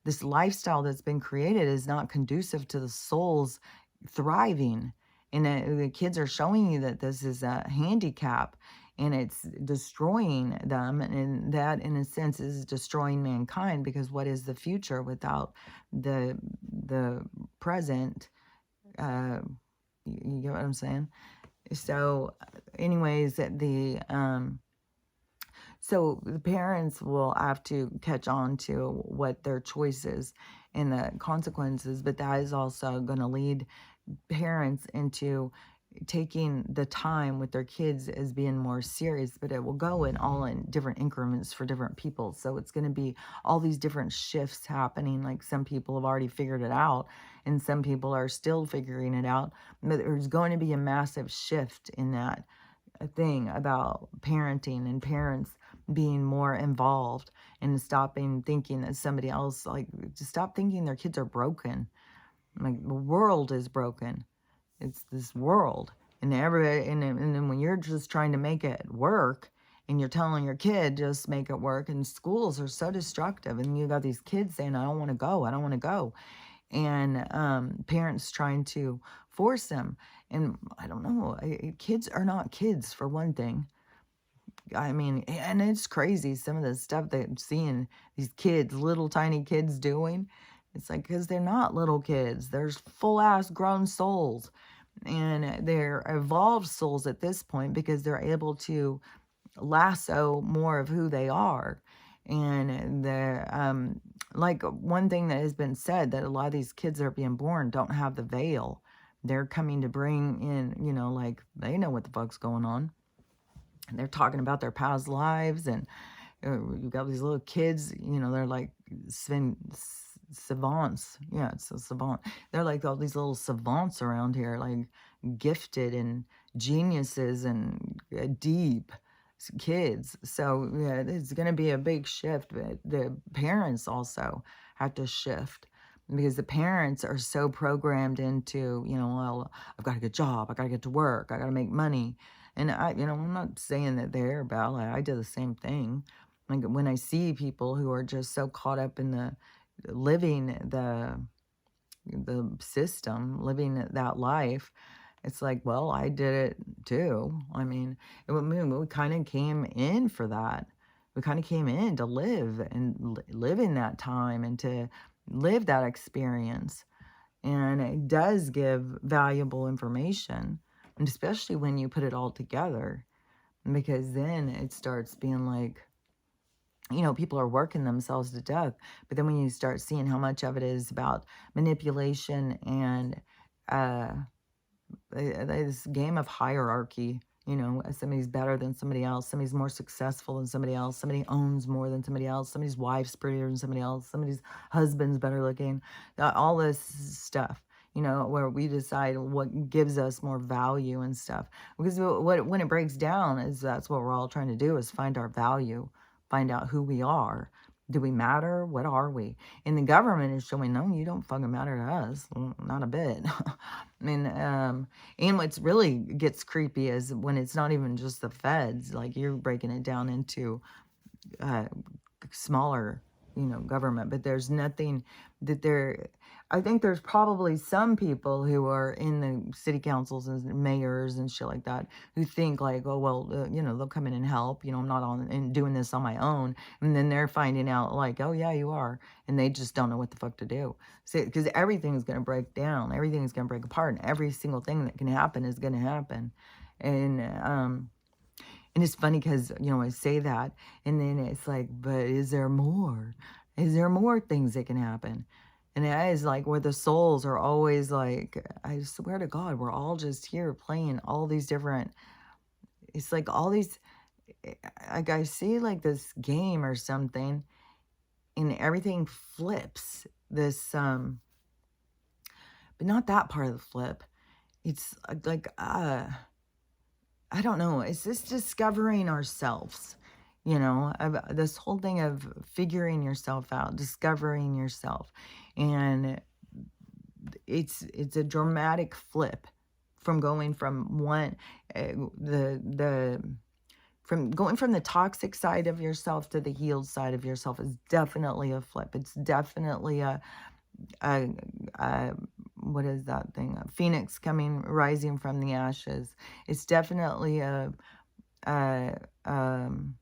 this lifestyle that's been created is not conducive to the soul's thriving. And the kids are showing you that this is a handicap and it's destroying them. And that, in a sense, is destroying mankind, because what is the future without the present? You get what I'm saying? So, anyways, so the parents will have to catch on to what their choices and the consequences, but that is also going to lead parents into taking the time with their kids as being more serious, but it will go in different increments for different people. So it's going to be all these different shifts happening. Like, some people have already figured it out and some people are still figuring it out, but there's going to be a massive shift in that thing about parenting and parents being more involved, and stopping thinking that somebody else, like, to stop thinking their kids are broken. Like, the world is broken. It's this world. And everybody, and then when you're just trying to make it work and you're telling your kid just make it work, and schools are so destructive, and you got these kids saying, I don't want to go, I don't want to go. And parents trying to force them. And I don't know, kids are not kids, for one thing. I mean, and it's crazy, some of the stuff that I'm seeing these kids, little tiny kids doing. It's like, because they're not little kids. There's full-ass grown souls. And they're evolved souls at this point, because they're able to lasso more of who they are. And like, one thing that has been said, that a lot of these kids that are being born don't have the veil. They're coming to bring in, like, they know what the fuck's going on. And they're talking about their past lives. And you've got these little kids, they're like savants. Yeah, it's a savant. They're like all these little savants around here, like gifted and geniuses and deep kids. So yeah, it's going to be a big shift. But the parents also have to shift, because the parents are so programmed into, well, I've got to get a job, I got to get to work, I got to make money. And I'm not saying that they're about, like, I did the same thing. Like, when I see people who are just so caught up in living the system, living that life, it's like, well, I did it too. I mean, we kind of came in for that. We kind of came in to live and live in that time and to live that experience. And it does give valuable information, and especially when you put it all together, because then it starts being like, people are working themselves to death. But then when you start seeing how much of it is about manipulation and this game of hierarchy, somebody's better than somebody else, somebody's more successful than somebody else, somebody owns more than somebody else, somebody's wife's prettier than somebody else, somebody's husband's better looking, all this stuff, where we decide what gives us more value and stuff. Because when it breaks down, is that's what we're all trying to do, is find our value, find out who we are. Do we matter? What are we? And the government is showing, no, you don't fucking matter to us. Not a bit. I mean, and what's really gets creepy is when it's not even just the feds, like you're breaking it down into uh, smaller, government, but there's nothing that there. I think there's probably some people who are in the city councils and mayors and shit like that who think like, oh well, they'll come in and help. I'm not on and doing this on my own, and then they're finding out like, oh yeah, you are, and they just don't know what the fuck to do. So because everything's gonna break down, everything's gonna break apart, and every single thing that can happen is gonna happen, and it's funny because, I say that, and then it's like, but is there more? Is there more things that can happen? And that is like where the souls are always like, I swear to God, we're all just here playing all these different, it's like all these, like I see like this game or something, and everything flips this, but not that part of the flip. It's like, I don't know. It's just discovering ourselves, this whole thing of figuring yourself out, discovering yourself. And it's a dramatic flip from going from one, from going from the toxic side of yourself to the healed side of yourself is definitely a flip. It's definitely a what is that thing? A phoenix rising from the ashes. It's definitely a, um,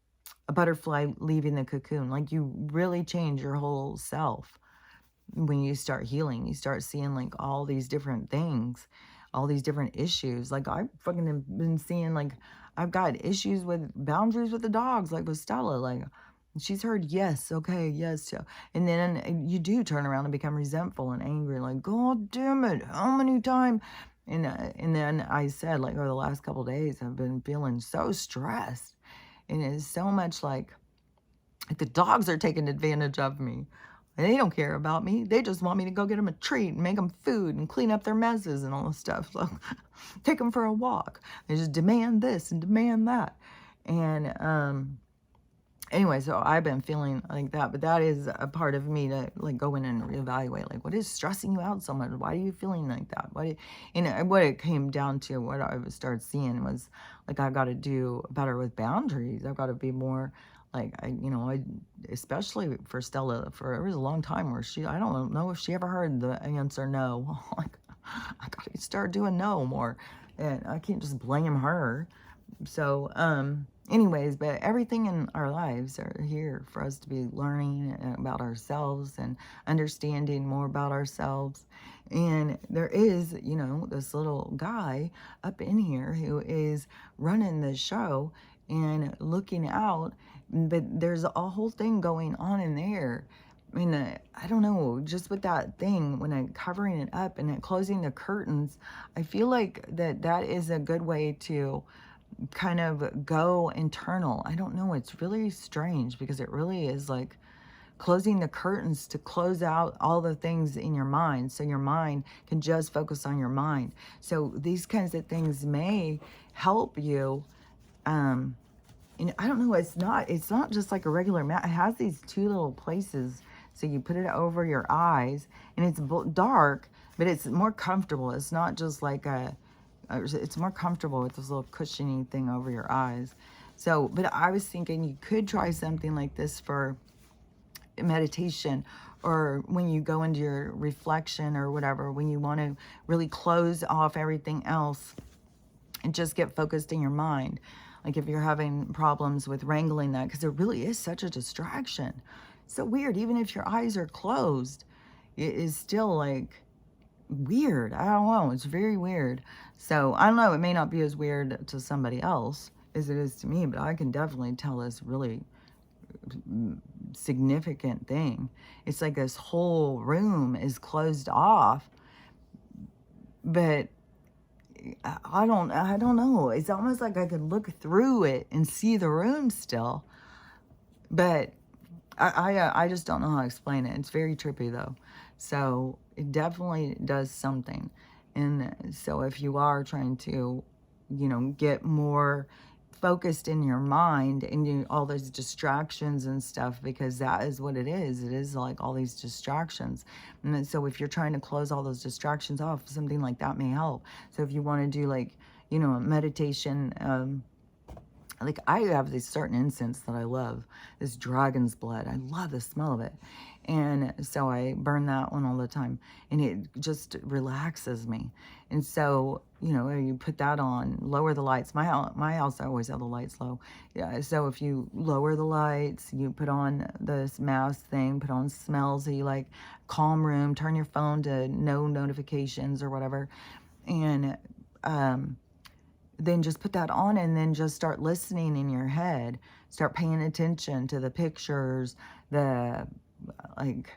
a butterfly leaving the cocoon. Like you really change your whole self when you start healing. You start seeing like all these different things, all these different issues. Like I fucking have been seeing like I've got issues with boundaries with the dogs, like with Stella. Like she's heard yes, okay, yes, yeah. And then you do turn around and become resentful and angry, like, God damn it, how many times? And then I said, like, over the last couple of days, I've been feeling so stressed. And it's so much like the dogs are taking advantage of me. And they don't care about me. They just want me to go get them a treat and make them food and clean up their messes and all this stuff. So take them for a walk. They just demand this and demand that. And, anyway, so I've been feeling like that, but that is a part of me to like go in and reevaluate, like, what is stressing you out so much? Why are you feeling like that? And what it came down to, what I started seeing was like, I've got to do better with boundaries. I've got to be more like, I especially for Stella, it was a long time where I don't know if she ever heard the answer no. Like, I got to start doing no more, and I can't just blame her. So, anyways, but everything in our lives are here for us to be learning about ourselves and understanding more about ourselves. And there is, this little guy up in here who is running the show and looking out, but there's a whole thing going on in there. I mean, I don't know, just with that thing, when I'm covering it up and closing the curtains, I feel like that is a good way to kind of go internal. I don't know. It's really strange because it really is like closing the curtains to close out all the things in your mind so your mind can just focus on your mind. So these kinds of things may help you. And I don't know, it's not just like a regular mat. It has these two little places. So you put it over your eyes and it's dark, but it's more comfortable. It's not just like it's more comfortable with this little cushiony thing over your eyes. So, but I was thinking you could try something like this for meditation, or when you go into your reflection or whatever, when you want to really close off everything else and just get focused in your mind. Like if you're having problems with wrangling that, because it really is such a distraction. It's so weird. Even if your eyes are closed, it is still like weird. I don't know. It's very weird. So I don't know. It may not be as weird to somebody else as it is to me, but I can definitely tell this really significant thing. It's like this whole room is closed off, but I don't know. It's almost like I could look through it and see the room still, but I just don't know how to explain it. It's very trippy though. So it definitely does something. And so if you are trying to, get more focused in your mind and all those distractions and stuff, because that is what it is. It is like all these distractions. And then, so if you're trying to close all those distractions off, something like that may help. So if you want to do like, a meditation, like I have this certain incense that I love, this dragon's blood. I love the smell of it. And so I burn that one all the time, and it just relaxes me. And so, you put that on, lower the lights. My house, I always have the lights low. Yeah, so if you lower the lights, you put on this mask thing, put on smells that you like, calm room, turn your phone to no notifications or whatever. And, then just put that on, and then just start listening in your head. Start paying attention to the pictures, the, like,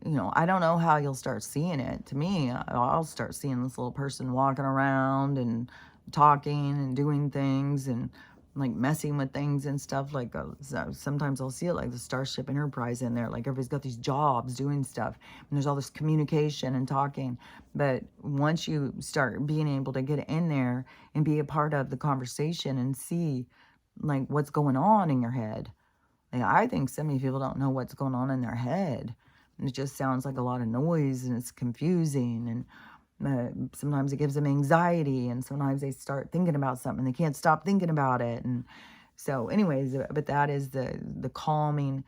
I don't know how you'll start seeing it. To me, I'll start seeing this little person walking around and talking and doing things and like messing with things and stuff. Like so sometimes I'll see it like the Starship Enterprise in there. Like everybody's got these jobs doing stuff, and there's all this communication and talking. But once you start being able to get in there and be a part of the conversation and see like what's going on in your head. Like, I think so many people don't know what's going on in their head. And it just sounds like a lot of noise, and it's confusing, and sometimes it gives them anxiety, and sometimes they start thinking about something and they can't stop thinking about it. And so anyways, but that is the calming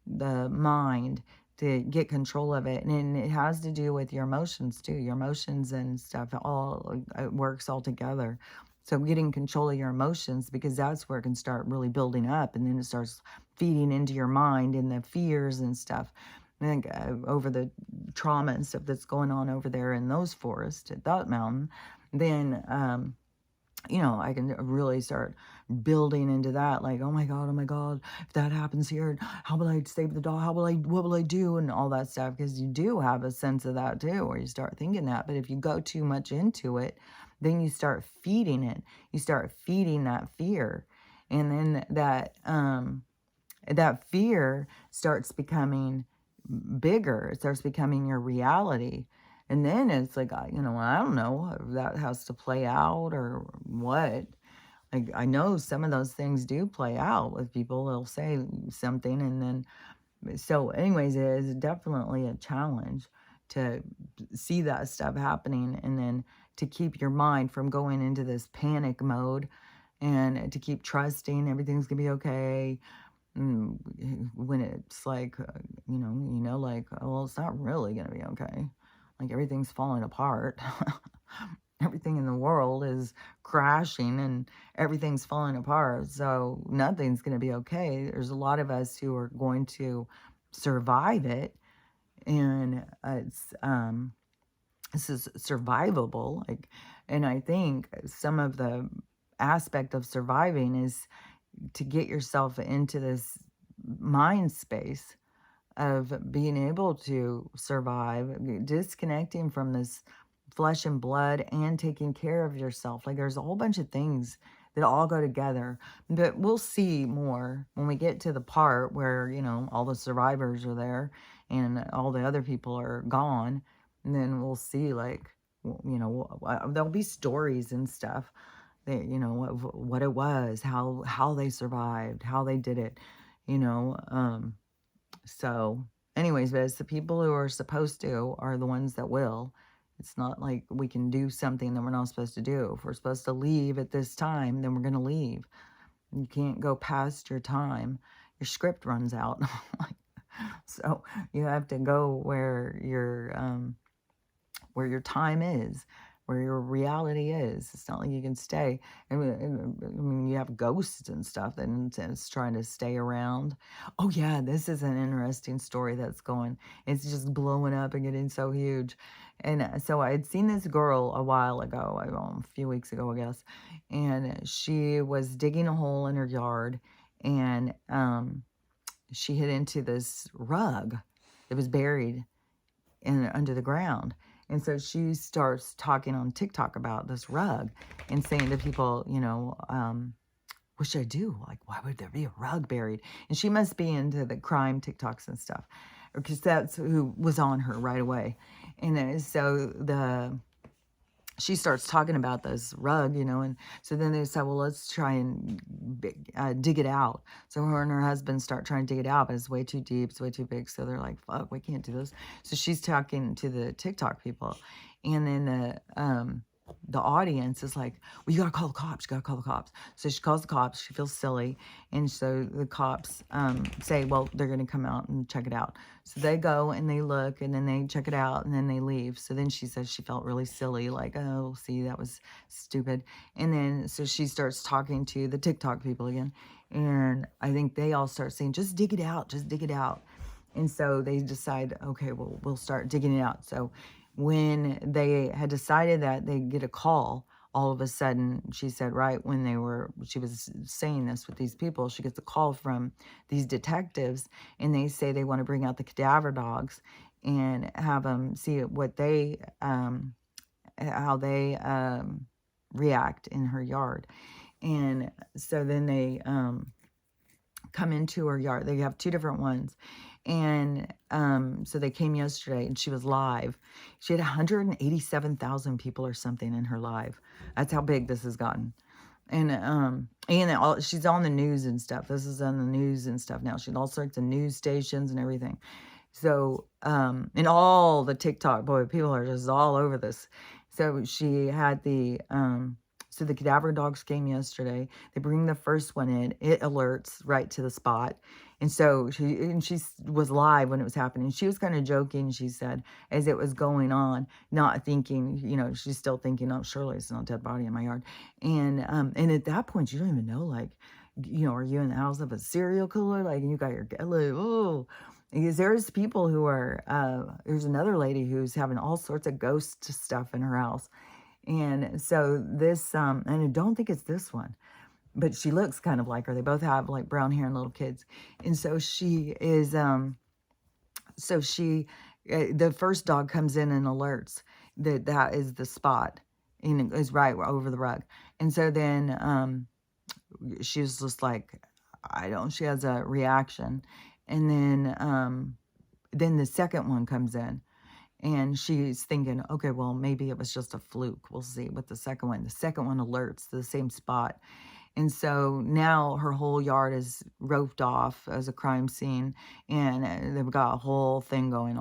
the mind to get control of it. And it has to do with your emotions too. Your emotions and stuff, all it works all together. So getting control of your emotions, because that's where it can start really building up, and then it starts feeding into your mind and the fears and stuff. I think over the trauma and stuff that's going on over there in those forests at that mountain, then, I can really start building into that. Like, oh my God, if that happens here, how will I save the dog? What will I do? And all that stuff. Because you do have a sense of that too, or you start thinking that. But if you go too much into it, then you start feeding it. You start feeding that fear. And then that fear starts becoming bigger. It starts becoming your reality. And then it's like, I don't know if that has to play out or what. Like, I know some of those things do play out with people. They'll say something, and then, so anyways, it is definitely a challenge to see that stuff happening, and then to keep your mind from going into this panic mode, and to keep trusting everything's gonna be okay. When it's like, like, oh, well, it's not really going to be okay. Like, everything's falling apart. Everything in the world is crashing, and everything's falling apart. So nothing's going to be okay. There's a lot of us who are going to survive it. And this is survivable. Like, and I think some of the aspect of surviving is to get yourself into this mind space of being able to survive, disconnecting from this flesh and blood, and taking care of yourself. Like, there's a whole bunch of things that all go together. But we'll see more when we get to the part where, all the survivors are there and all the other people are gone. And then we'll see, like, there'll be stories and stuff. They, what it was, how they survived, how they did it, so anyways, but it's the people who are supposed to are the ones that will. It's not like we can do something that we're not supposed to do. If we're supposed to leave at this time, then we're going to leave. You can't go past your time. Your script runs out. So you have to go where your time is, where your reality is. It's not like you can stay. I mean, you have ghosts and stuff and it's trying to stay around. Oh yeah, this is an interesting story that's going. It's just blowing up and getting so huge. And so I had seen this girl a while ago, a few weeks ago, I guess, and she was digging a hole in her yard, and she hit into this rug that was buried under the ground. And so she starts talking on TikTok about this rug and saying to people, what should I do? Like, why would there be a rug buried? And she must be into the crime TikToks and stuff, because that's who was on her right away. And so she starts talking about this rug, and so then they said, well, let's try and dig it out. So her and her husband start trying to dig it out, but it's way too deep, it's way too big. So they're like, fuck, we can't do this. So she's talking to the TikTok people, and then the audience is like, well, you gotta call the cops, you gotta call the cops. So she calls the cops, she feels silly, and so the cops say, well, they're gonna come out and check it out. So they go and they look, and then they check it out, and then they leave. So then she says she felt really silly, like, oh, see, that was stupid. And then so she starts talking to the TikTok people again, and I think they all start saying, just dig it out, just dig it out. And so they decide, okay, well, we'll start digging it out. So when they had decided that, they get a call. All of a sudden, she said, right when she was saying this with these people, she gets a call from these detectives, and they say they want to bring out the cadaver dogs and have them see what how they react in her yard. And so then they come into her yard. They have two different ones. And so they came yesterday, and she was live. She had 187,000 people or something in her live. That's how big this has gotten. And she's on the news and stuff. This is on the news and stuff now. She's on all sorts of news stations and everything. So, and all the TikTok, boy, people are just all over this. So she had so the cadaver dogs came yesterday. They bring the first one in. It alerts right to the spot. And so she was live when it was happening. She was kind of joking, she said, as it was going on, not thinking, she's still thinking, oh, surely it's not a dead body in my yard. And at that point, you don't even know, like, are you in the house of a serial killer? Like, and you got your, like, oh, because there's people who are, there's another lady who's having all sorts of ghost stuff in her house. And so this, and I don't think it's this one, but she looks kind of like her. They both have like brown hair and little kids. And so she is, the first dog comes in and alerts that is the spot, and is right over the rug. And so then, she was just like, she has a reaction. And then the second one comes in, and she's thinking, okay, well, maybe it was just a fluke. We'll see with the second one. The second one alerts to the same spot. And so now her whole yard is roped off as a crime scene, and they've got a whole thing going.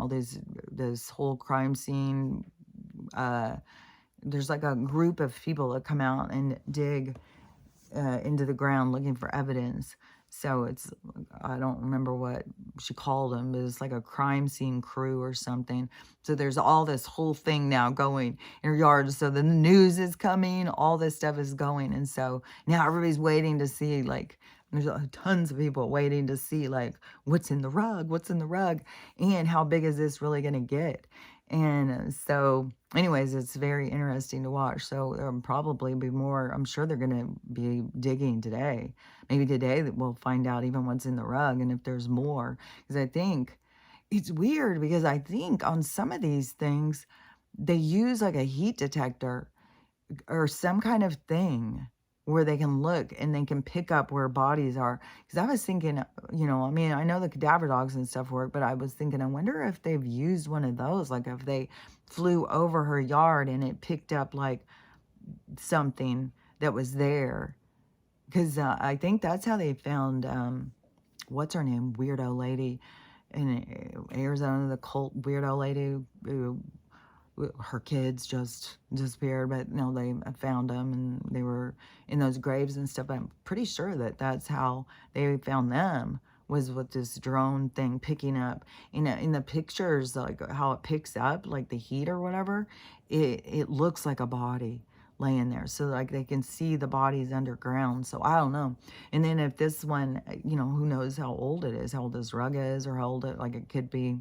This whole crime scene. There's like a group of people that come out and dig into the ground looking for evidence. So I don't remember what she called them, but it's like a crime scene crew or something. So there's all this whole thing now going in her yard. So the news is coming, all this stuff is going. And so now everybody's waiting to see, like, there's tons of people waiting to see, like, what's in the rug, and how big is this really going to get? And so anyways, it's very interesting to watch. So there'll probably be more. I'm sure they're going to be digging today. Maybe today that we'll find out even what's in the rug, and if there's more. Because I think it's weird, because I think on some of these things, they use like a heat detector or some kind of thing where they can look and they can pick up where bodies are. Because I was thinking, I mean, I know the cadaver dogs and stuff work, but I was thinking, I wonder if they've used one of those, like if they flew over her yard and it picked up like something that was there. Because I think that's how they found, what's her name, weirdo lady in Arizona, the cult weirdo lady who her kids just disappeared, but they found them, and they were in those graves and stuff. But I'm pretty sure that that's how they found them, was with this drone thing picking up in the pictures, like how it picks up like the heat or whatever. It looks like a body laying there, so like they can see the bodies underground. So I don't know. And then if this one, who knows how old it is, how old this rug is, or how old it could be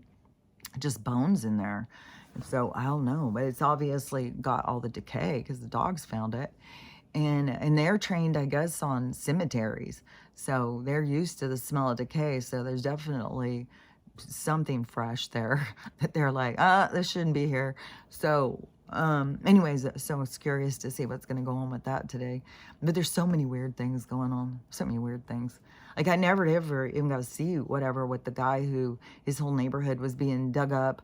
just bones in there. So I don't know, but it's obviously got all the decay because the dogs found it. And they're trained, I guess, on cemeteries. So they're used to the smell of decay. So there's definitely something fresh there that they're like, this shouldn't be here. So anyways, so it's curious to see what's going to go on with that today. But there's so many weird things going on. So many weird things. Like I never ever even got to see whatever with the guy who his whole neighborhood was being dug up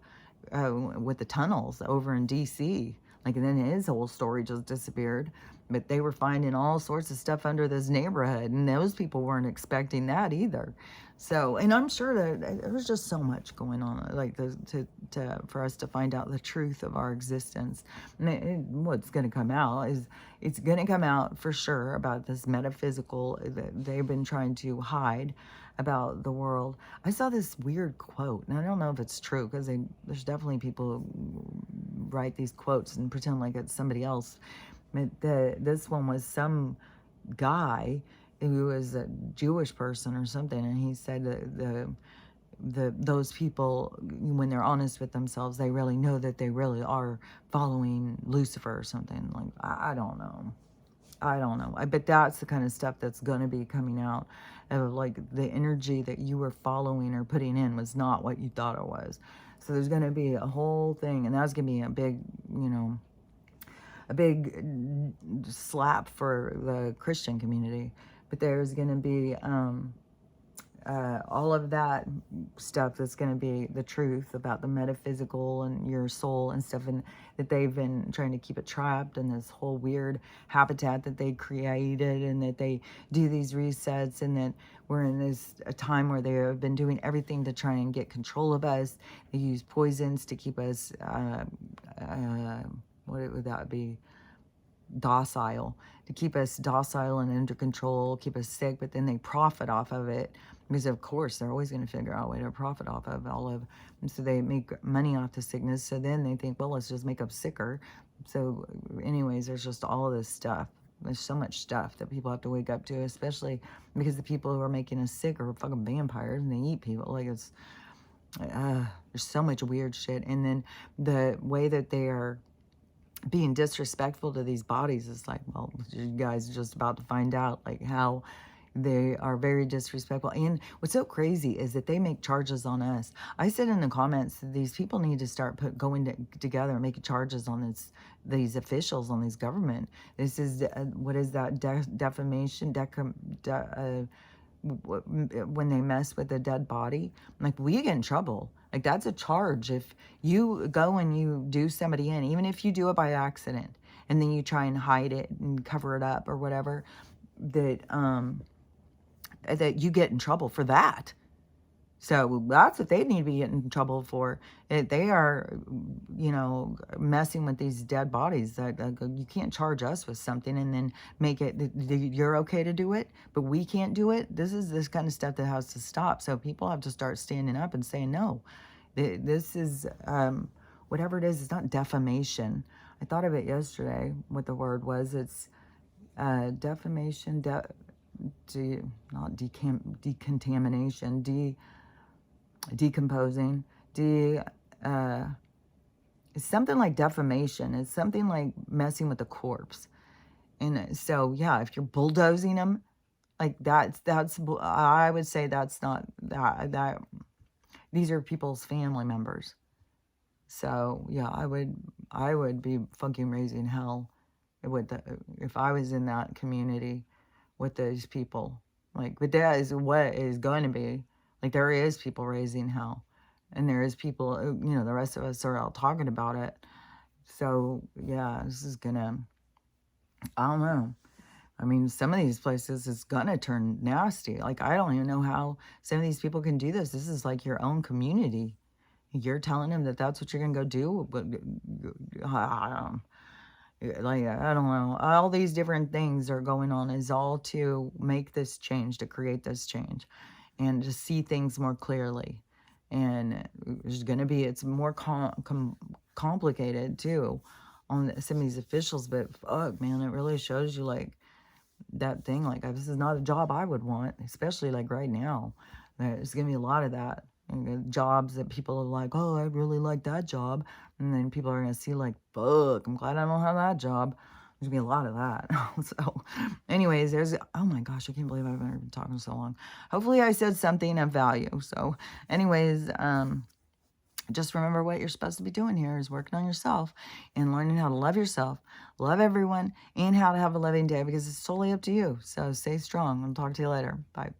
with the tunnels over in DC. Like, and then his whole story just disappeared. But they were finding all sorts of stuff under this neighborhood, and those people weren't expecting that either. So, and I'm sure that there was just so much going on, like for us to find out the truth of our existence. And what's going to come out is it's going to come out for sure about this metaphysical that they've been trying to hide about the world. I saw this weird quote, and I don't know if it's true because there's definitely people who write these quotes and pretend like it's somebody else. This one was some guy who was a Jewish person or something, and he said those people, when they're honest with themselves, they really know that they really are following Lucifer or something. Like, I don't know. I don't know. I bet that's the kind of stuff that's going to be coming out of, like, the energy that you were following or putting in was not what you thought it was. So there's going to be a whole thing, and that's going to be a big, a big slap for the Christian community. But there's going to be all of that stuff that's going to be the truth about the metaphysical and your soul and stuff, and that they've been trying to keep it trapped in this whole weird habitat that they created, and that they do these resets, and that we're in this a time where they have been doing everything to try and get control of us. They use poisons to keep us what would that be? Docile, to keep us docile and under control, keep us sick, but then they profit off of it because, of course, they're always going to figure out a way to profit off of all of, and so they make money off the sickness. So then they think, well, let's just make us sicker. So anyways, there's just all of this stuff. There's so much stuff that people have to wake up to, especially because the people who are making us sick are fucking vampires and they eat people. Like, it's there's so much weird shit. And then the way that they are being disrespectful to these bodies is like, well, you guys are just about to find out, like, how they are very disrespectful. And what's so crazy is that they make charges on us. I said in the comments that these people need to start together and making charges on these officials, on these government. This is what is that, defamation, when they mess with a dead body. Like, we get in trouble. Like, that's a charge. If you go and you do somebody in, even if you do it by accident, and then you try and hide it and cover it up or whatever, that that you get in trouble for that. So that's what they need to be getting in trouble for. They are, messing with these dead bodies. That you can't charge us with something and then make it, you're okay to do it, but we can't do it. This is this kind of stuff that has to stop. So people have to start standing up and saying, no, this is, whatever it is, it's not defamation. I thought of it yesterday, what the word was. It's defamation, not decontamination, decomposing, it's something like defamation. It's something like messing with a corpse. And so, yeah, if you're bulldozing them, like that's I would say that's not that these are people's family members. So yeah, I would be fucking raising hell if I was in that community with those people. Like, but that is what is going to be. Like, there is people raising hell, and there is people, the rest of us are all talking about it. So yeah, this is gonna, I don't know. I mean, some of these places is gonna turn nasty. Like, I don't even know how some of these people can do this. This is like your own community. You're telling them that that's what you're gonna go do, but like, I don't know. All these different things are going on is all to make this change, to create this change, and to see things more clearly. And there's going to be, it's more complicated too on some of these officials, but fuck, man, it really shows you, like, that thing, like, this is not a job I would want, especially like right now. There's going to be a lot of that. Jobs that people are like, oh, I really like that job. And then people are going to see, like, fuck, I'm glad I don't have that job. There's going to be a lot of that. So anyways, oh my gosh, I can't believe I've been talking so long. Hopefully I said something of value. So anyways, just remember what you're supposed to be doing here is working on yourself and learning how to love yourself, love everyone, and how to have a loving day, because it's totally up to you. So stay strong. I'll talk to you later. Bye.